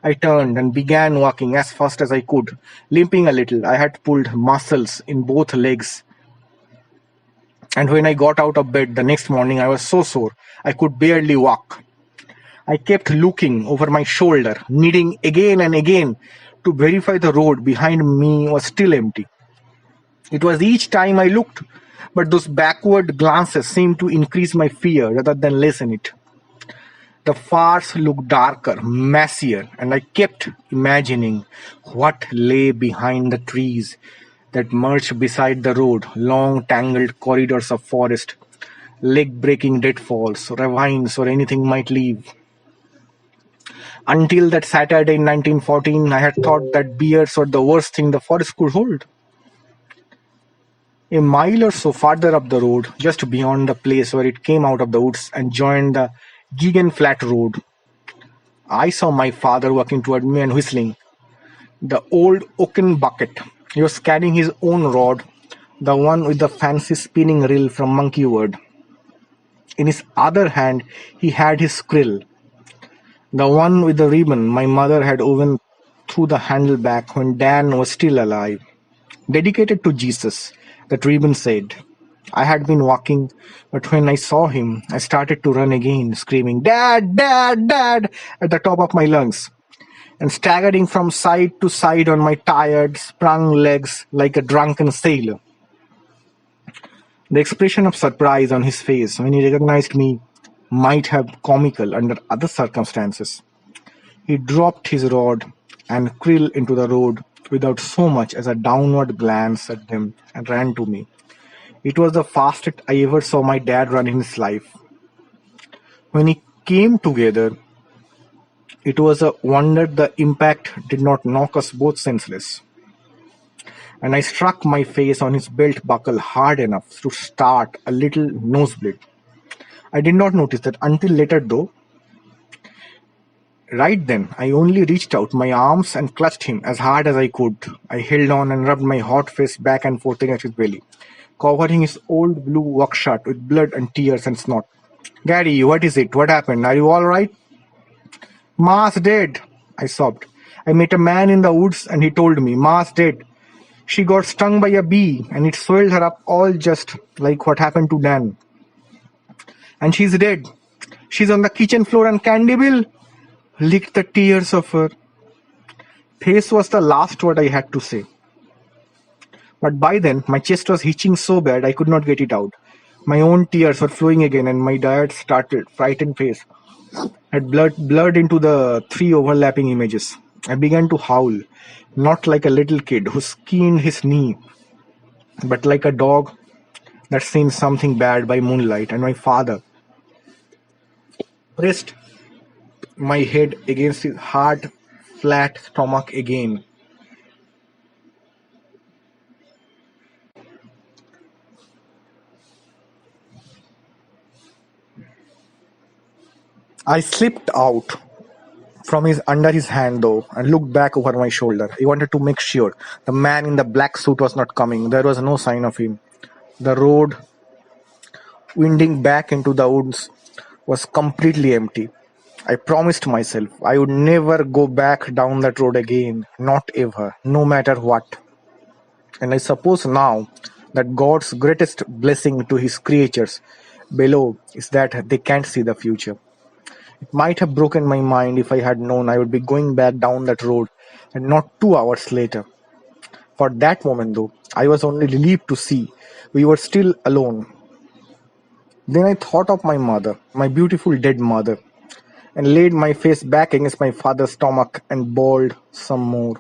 I turned and began walking as fast as I could, limping a little. I had pulled muscles in both legs, and when I got out of bed the next morning, I was so sore I could barely walk. I kept looking over my shoulder, needing again and again to verify the road behind me was still empty. It was each time I looked, but those backward glances seemed to increase my fear rather than lessen it. The farce looked darker, messier, and I kept imagining what lay behind the trees that merged beside the road, long tangled corridors of forest, leg-breaking deadfalls, ravines, or anything might leave. Until that Saturday in 1914, I had thought that bears were the worst thing the forest could hold. A mile or so farther up the road, just beyond the place where it came out of the woods and joined the Geoghegan Flat Road, I saw my father walking toward me and whistling. The old oaken bucket. He was carrying his own rod, the one with the fancy spinning reel from Monkeywood. In his other hand he had his krill, the one with the ribbon my mother had woven through the handle back when Dan was still alive. Dedicated to Jesus, that ribbon said. I had been walking, but when I saw him, I started to run again, screaming, "Dad, Dad, Dad," at the top of my lungs, and staggering from side to side on my tired, sprung legs like a drunken sailor. The expression of surprise on his face when he recognized me might have been comical under other circumstances. He dropped his rod and krill into the road without so much as a downward glance at them and ran to me. It was the fastest I ever saw my dad run in his life. When he came together, it was a wonder the impact did not knock us both senseless, and I struck my face on his belt buckle hard enough to start a little nosebleed. I did not notice that until later though. Right then, I only reached out my arms and clutched him as hard as I could. I held on and rubbed my hot face back and forth against his belly, covering his old blue work shirt with blood and tears and snot. "Gary, what is it? What happened? Are you all right?" "Ma's dead," I sobbed. "I met a man in the woods and he told me Ma's dead. She got stung by a bee and it swelled her up all just like what happened to Dan. And she's dead. She's on the kitchen floor and Candy Bill licked the tears of her face," was the last word I had to say. But by then, my chest was itching so bad I could not get it out. My own tears were flowing again and my dad's startled, frightened face had blurred into the three overlapping images. I began to howl, not like a little kid who skinned his knee, but like a dog that seen something bad by moonlight, and my father pressed my head against his hard, flat stomach again. I slipped out from his under his hand though and looked back over my shoulder. I wanted to make sure the man in the black suit was not coming. There was no sign of him. The road winding back into the woods was completely empty. I promised myself I would never go back down that road again, not ever, no matter what. And I suppose now that God's greatest blessing to his creatures below is that they can't see the future. It might have broken my mind if I had known I would be going back down that road and not 2 hours later. For that moment, though, I was only relieved to see we were still alone. Then I thought of my mother, my beautiful dead mother, and laid my face back against my father's stomach and bawled some more.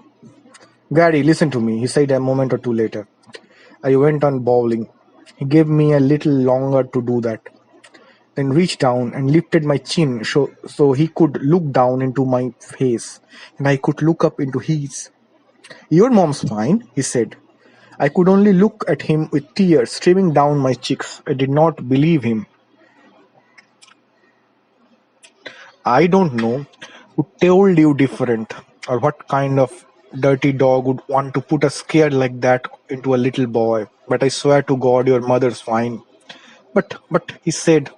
"Gary, listen to me," he said a moment or two later. I went on bawling. He gave me a little longer to do that, then reached down and lifted my chin so he could look down into my face, and I could look up into his. "Your mom's fine," he said. I could only look at him with tears streaming down my cheeks. I did not believe him. I don't know who told you different, or what kind of dirty dog would want to put a scare like that into a little boy, but I swear to God your mother's fine. But, he said.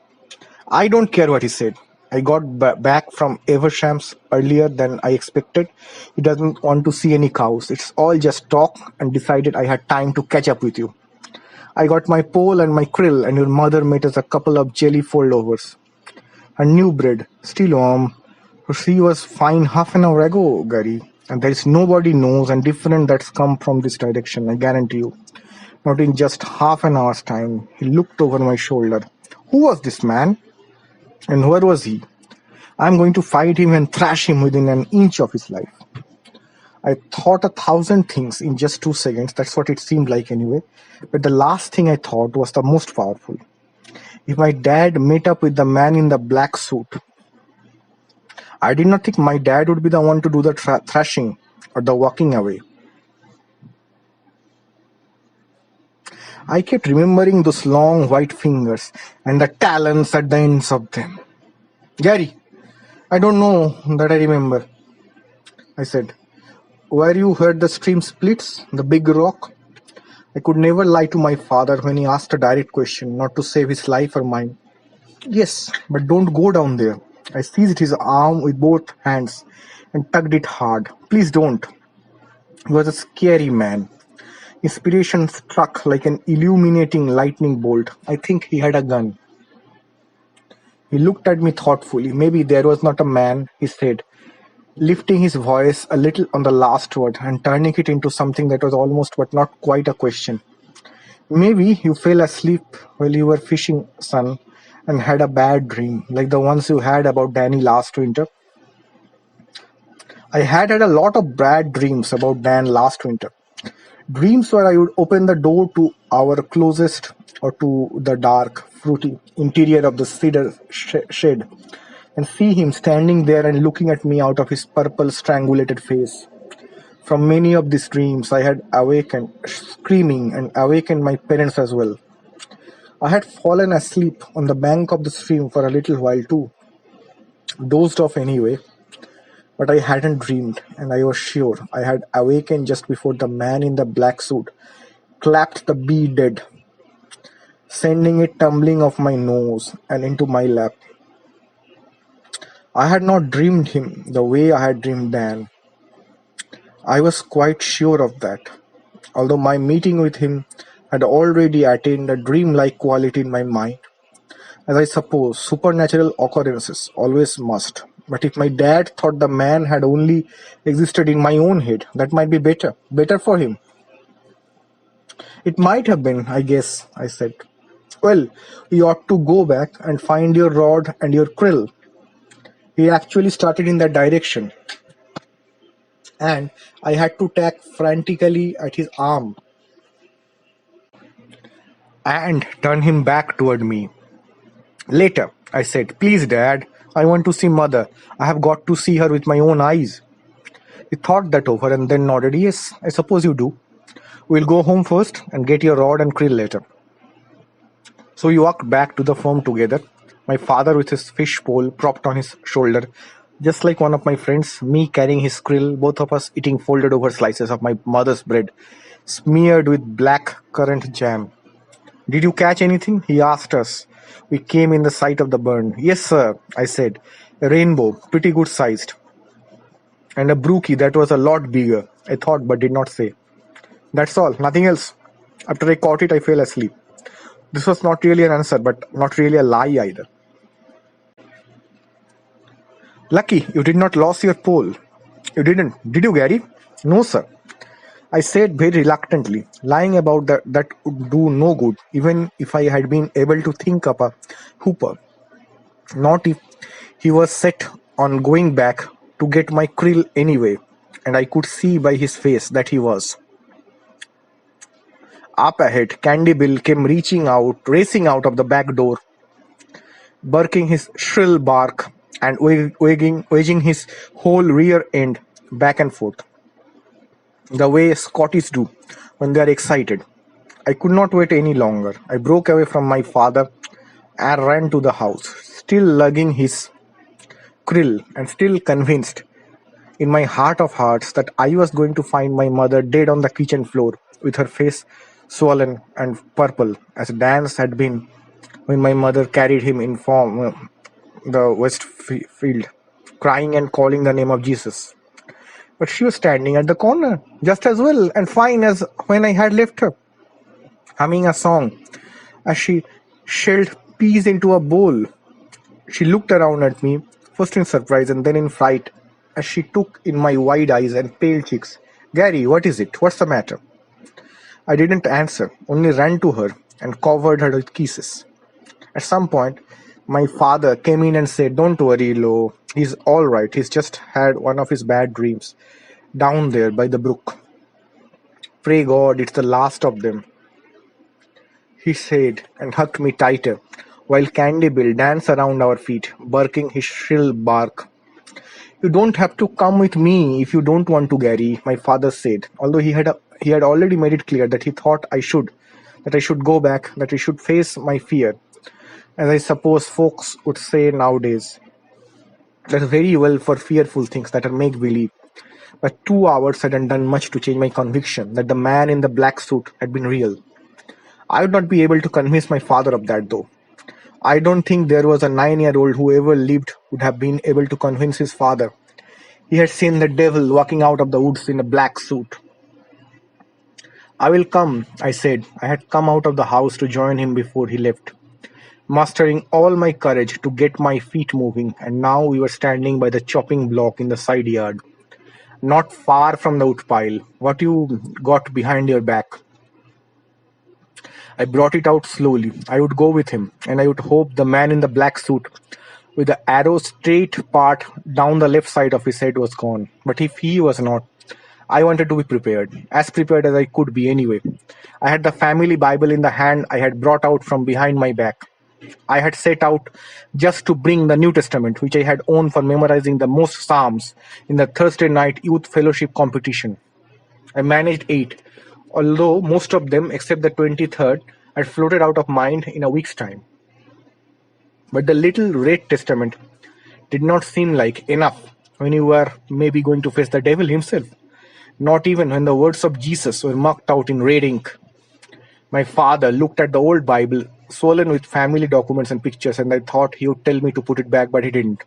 I don't care what he said. I got back from Eversham's earlier than I expected. He doesn't want to see any cows. It's all just talk, and decided I had time to catch up with you. I got my pole and my krill, and your mother made us a couple of jelly foldovers. Her new bread, still warm, She was fine half an hour ago, Gary. And there is nobody knows and different that's come from this direction, I guarantee you. Not in just half an hour's time. He looked over my shoulder. Who was this man? And where was he? I'm going to fight him and thrash him within an inch of his life. I thought 1,000 things in just 2 seconds. That's what it seemed like anyway. But the last thing I thought was the most powerful. If my dad met up with the man in the black suit, I did not think my dad would be the one to do the thrashing or the walking away. I kept remembering those long white fingers and the talons at the ends of them. Gary, I don't know that I remember, I said. Where you heard the stream splits, the big rock? I could never lie to my father when he asked a direct question, not to save his life or mine. Yes, but don't go down there. I seized his arm with both hands and tugged it hard. Please don't. He was a scary man. Inspiration struck like an illuminating lightning bolt. I think he had a gun. He looked at me thoughtfully. Maybe there was not a man, he said, lifting his voice a little on the last word and turning it into something that was almost but not quite a question. Maybe you fell asleep while you were fishing, son, and had a bad dream, like the ones you had about Danny last winter. I had a lot of bad dreams about Dan last winter. Dreams where I would open the door to our closest or to the dark, fruity interior of the cedar shed and see him standing there and looking at me out of his purple strangulated face. From many of these dreams I had awakened screaming and awakened my parents as well. I had fallen asleep on the bank of the stream for a little while too, dozed off anyway, but I hadn't dreamed, and I was sure I had awakened just before the man in the black suit clapped the bee dead, sending it tumbling off my nose and into my lap. I had not dreamed him the way I had dreamed Dan. I was quite sure of that, although my meeting with him had already attained a dreamlike quality in my mind, as I suppose supernatural occurrences always must. But if my dad thought the man had only existed in my own head, that might be better. Better for him. It might have been, I guess, I said. Well, we ought to go back and find your rod and your krill. He actually started in that direction, and I had to tag frantically at his arm and turn him back toward me. Later, I said, please, Dad, I want to see Mother. I have got to see her with my own eyes. He thought that over and then nodded. Yes, I suppose you do. We'll go home first and get your rod and krill later. So we walked back to the farm together, my father with his fish pole propped on his shoulder, just like one of my friends, me carrying his krill, both of us eating folded over slices of my mother's bread, smeared with black currant jam. Did you catch anything? He asked us. We came in the sight of the burn. Yes, sir, I said. A rainbow, pretty good sized. And a brookie that was a lot bigger, I thought but did not say. That's all, nothing else. After I caught it, I fell asleep. This was not really an answer, but not really a lie either. Lucky you did not lose your pole. You didn't, did you, Gary? No, sir. I said very reluctantly, lying about that would do no good, even if I had been able to think up a hooper. Not if he was set on going back to get my krill anyway, and I could see by his face that he was. Up ahead, Candy Bill came racing out of the back door, barking his shrill bark and waging his whole rear end back and forth, the way Scotties do when they are excited. I could not wait any longer. I broke away from my father and ran to the house, still lugging his krill and still convinced in my heart of hearts that I was going to find my mother dead on the kitchen floor with her face swollen and purple as Dan's had been when my mother carried him in the west field, crying and calling the name of Jesus. But she was standing at the corner, just as well and fine as when I had left her, humming a song as she shelled peas into a bowl. She looked around at me first in surprise and then in fright, as she took in my wide eyes and pale cheeks. "Gary, what is it? What's the matter?" I didn't answer, only ran to her and covered her with kisses. At some point, my father came in and said, "Don't worry, Lo. He's all right. He's just had one of his bad dreams down there by the brook. Pray God it's the last of them," he said and hugged me tighter, while Candy Bill danced around our feet, barking his shrill bark. "You don't have to come with me if you don't want to, Gary," my father said, although he had already made it clear that he thought that I should go back, that I should face my fear, as I suppose folks would say nowadays. That's very well for fearful things that are make-believe. But 2 hours hadn't done much to change my conviction that the man in the black suit had been real. I would not be able to convince my father of that, though. I don't think there was a 9-year-old who ever lived would have been able to convince his father he had seen the devil walking out of the woods in a black suit. "I will come," I said. I had come out of the house to join him before he left, mustering all my courage to get my feet moving, and now we were standing by the chopping block in the side yard, not far from the woodpile. "What you got behind your back?" I brought it out slowly. I would go with him, and I would hope the man in the black suit with the arrow straight part down the left side of his head was gone. But if he was not, I wanted to be prepared, as prepared as I could be anyway. I had the family Bible in the hand I had brought out from behind my back. I had set out just to bring the New Testament, which I had owned for memorizing the most Psalms in the Thursday night youth fellowship competition. I managed 8, although most of them, except the 23rd, had floated out of mind in a week's time. But the little red testament did not seem like enough when you were maybe going to face the devil himself, not even when the words of Jesus were marked out in red ink. My father looked at the old Bible, swollen with family documents and pictures, and I thought he would tell me to put it back, but he didn't.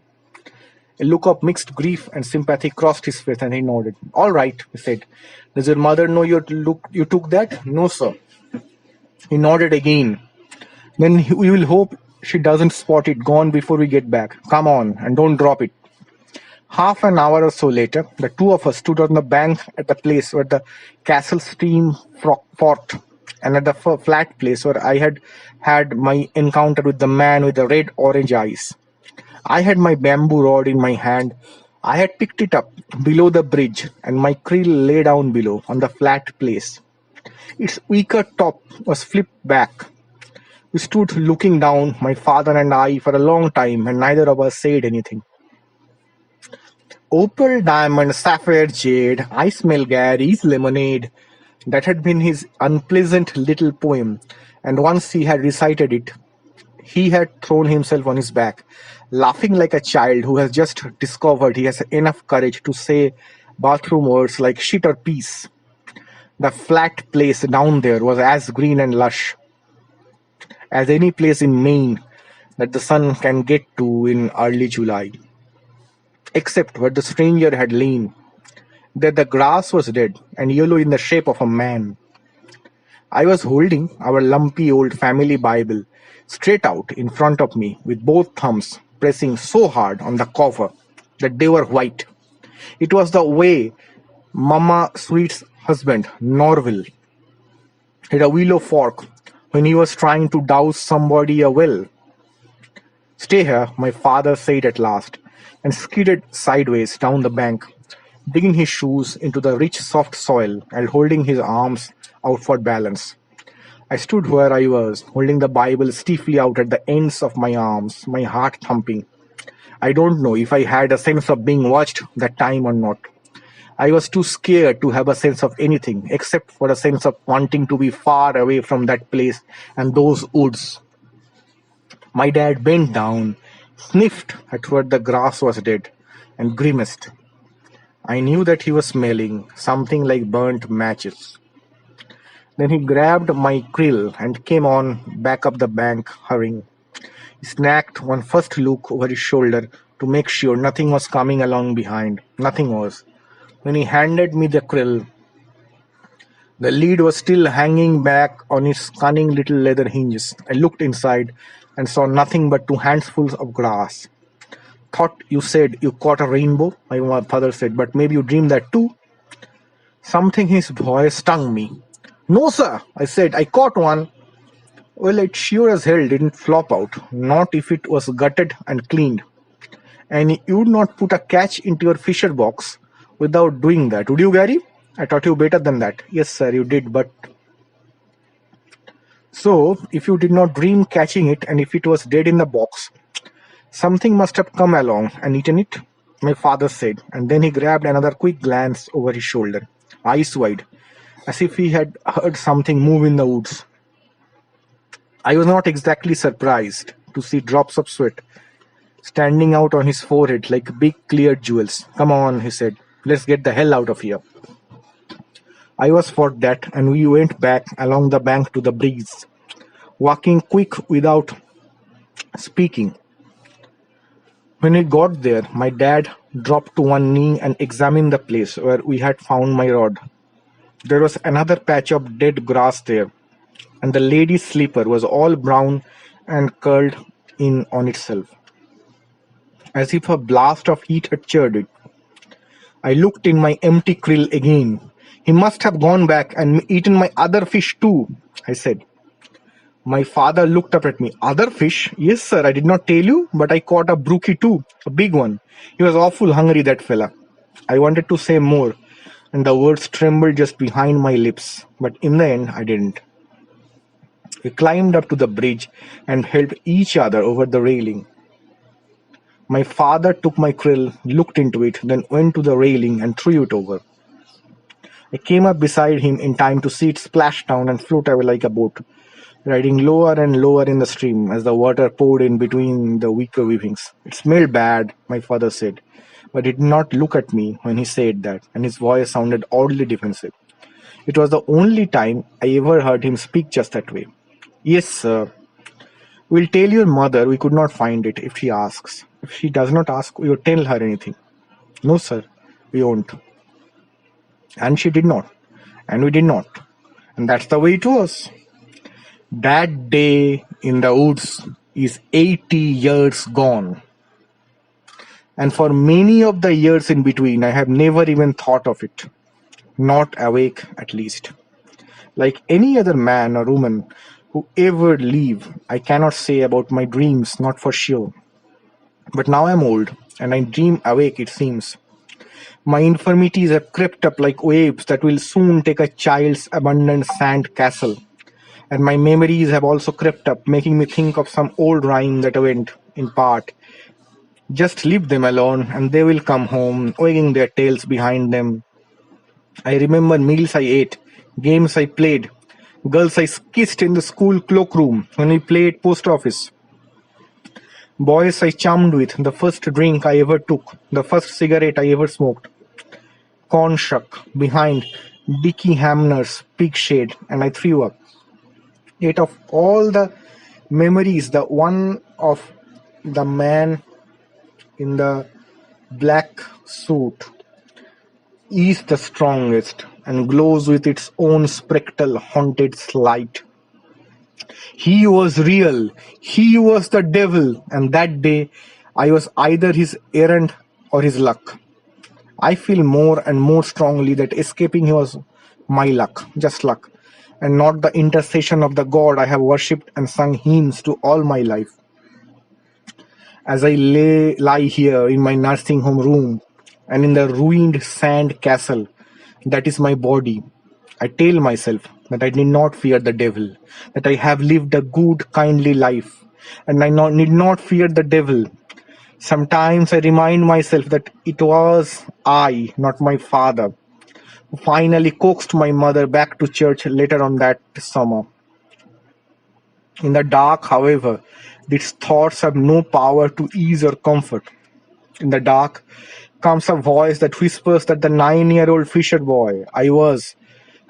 A look of mixed grief and sympathy crossed his face, and he nodded. "All right," he said. "Does your mother know you took that?" "No, sir." He nodded again. "Then we will hope she doesn't spot it gone before we get back. Come on, and don't drop it." Half an hour or so later, the two of us stood on the bank at the place where the castle stream forked, and at the flat place where I had had my encounter with the man with the red-orange eyes. I had my bamboo rod in my hand. I had picked it up below the bridge, and my creel lay down below on the flat place. Its weaker top was flipped back. We stood looking down, my father and I, for a long time, and neither of us said anything. "Opal, diamond, sapphire, jade, I smell Gary's lemonade." That had been his unpleasant little poem, and once he had recited it, he had thrown himself on his back, laughing like a child who has just discovered he has enough courage to say bathroom words like shit or peace. The flat place down there was as green and lush as any place in Maine that the sun can get to in early July, except where the stranger had lain. There the grass was dead and yellow in the shape of a man. I was holding our lumpy old family Bible straight out in front of me with both thumbs pressing so hard on the cover that they were white. It was the way Mama Sweet's husband, Norville, had a willow fork when he was trying to douse somebody a well. "Stay here," my father said at last, and skidded sideways down the bank, digging his shoes into the rich soft soil and holding his arms out for balance. I stood where I was, holding the Bible stiffly out at the ends of my arms, my heart thumping. I don't know if I had a sense of being watched that time or not. I was too scared to have a sense of anything except for a sense of wanting to be far away from that place and those woods. My dad bent down, sniffed at where the grass was dead, and grimaced. I knew that he was smelling something like burnt matches. Then he grabbed my creel and came on back up the bank, hurrying. He snacked one first look over his shoulder to make sure nothing was coming along behind. Nothing was. When he handed me the creel, the lid was still hanging back on its cunning little leather hinges. I looked inside and saw nothing but 2 handfuls of grass. thought you said you caught a rainbow, my father said, but maybe you dreamed that too. Something in his voice stung me. No, sir, I said, I caught one. Well, it sure as hell didn't flop out, not if it was gutted and cleaned. And you would not put a catch into your fisher box without doing that, would you, Gary? I taught you better than that. Yes, sir, you did, but... So, if you did not dream catching it and if it was dead in the box, something must have come along and eaten it, my father said, and then he grabbed another quick glance over his shoulder, eyes wide, as if he had heard something move in the woods. I was not exactly surprised to see drops of sweat standing out on his forehead like big clear jewels. Come on, he said, let's get the hell out of here. I was for that, and we went back along the bank to the breeze, walking quick without speaking. When we got there, my dad dropped to one knee and examined the place where we had found my rod. There was another patch of dead grass there, and the lady's slipper was all brown and curled in on itself, as if a blast of heat had charred it. I looked in my empty krill again. He must have gone back and eaten my other fish too, I said. My father looked up at me. Other fish? Yes, sir, I did not tell you, but I caught a brookie too, a big one. He was awful hungry, that fella. I wanted to say more, and the words trembled just behind my lips, but in the end, I didn't. We climbed up to the bridge and helped each other over the railing. My father took my krill, looked into it, then went to the railing and threw it over. I came up beside him in time to see it splash down and float away like a boat, riding lower and lower in the stream as the water poured in between the weaker weavings. It smelled bad, my father said, but he did not look at me when he said that, and his voice sounded oddly defensive. It was the only time I ever heard him speak just that way. Yes, sir. We'll tell your mother we could not find it if she asks. If she does not ask, we will tell her anything. No, sir, we won't. And she did not. And we did not. And that's the way it was. That day in the woods is 80 years gone. And for many of the years in between, I have never even thought of it. Not awake, at least. Like any other man or woman who ever live, I cannot say about my dreams, not for sure. But now I'm old, and I dream awake, it seems. My infirmities have crept up like waves that will soon take a child's abandoned sand castle. And my memories have also crept up, making me think of some old rhyme that went, in part, just leave them alone, and they will come home, wagging their tails behind them. I remember meals I ate, games I played, girls I kissed in the school cloakroom when we played post office. Boys I chummed with, the first drink I ever took, the first cigarette I ever smoked. Corn shuck behind Dickie Hamner's pig shed, and I threw up. Yet of all the memories, the one of the man in the black suit is the strongest and glows with its own spectral haunted light. He was real. He was the devil, and that day I was either his errand or his luck. I feel more and more strongly that escaping him was my luck, just luck, and not the intercession of the God I have worshipped and sung hymns to all my life. As I lie here in my nursing home room and in the ruined sand castle that is my body, I tell myself that I need not fear the devil, that I have lived a good, kindly life, and I need not fear the devil. Sometimes I remind myself that it was I, not my father, who finally coaxed my mother back to church later on that summer. In the dark, however, these thoughts have no power to ease or comfort. In the dark comes a voice that whispers that the 9-year-old fisher boy I was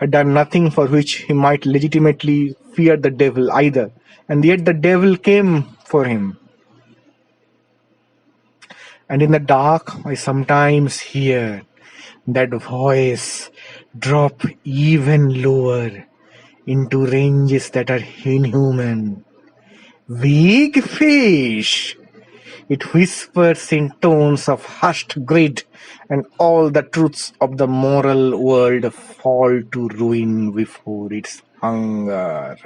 had done nothing for which he might legitimately fear the devil either, and yet the devil came for him. And in the dark, I sometimes hear that voice drop even lower into ranges that are inhuman. Big fish! It whispers in tones of hushed greed, and all the truths of the moral world fall to ruin before its hunger.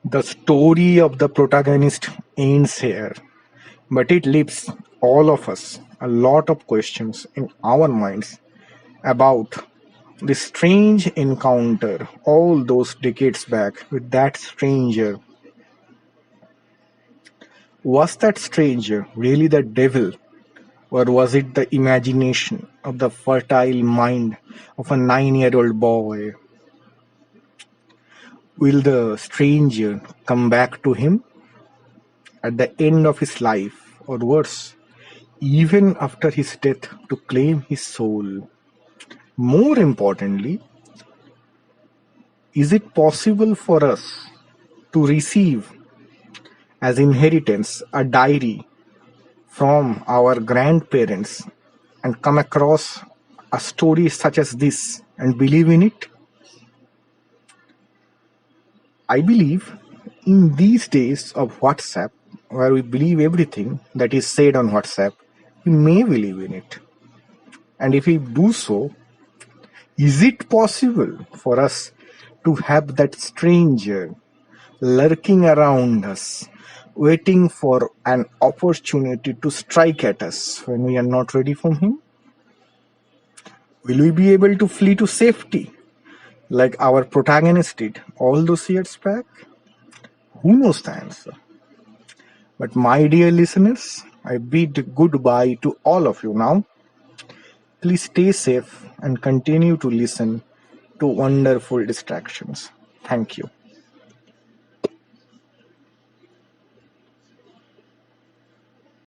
The story of the protagonist ends here, but it leaves all of us a lot of questions in our minds about this strange encounter all those decades back with that stranger. Was that stranger really the devil, or was it the imagination of the fertile mind of a 9-year-old boy? Will the stranger come back to him at the end of his life, or worse, even after his death, to claim his soul? More importantly, is it possible for us to receive as inheritance a diary from our grandparents and come across a story such as this and believe in it? I believe in these days of WhatsApp, where we believe everything that is said on WhatsApp, we may believe in it. And if we do so, is it possible for us to have that stranger lurking around us, waiting for an opportunity to strike at us when we are not ready for him? Will we be able to flee to safety like our protagonist did all those years back? Who knows the answer? But my dear listeners, I bid goodbye to all of you now. Please stay safe and continue to listen to wonderful distractions. Thank you.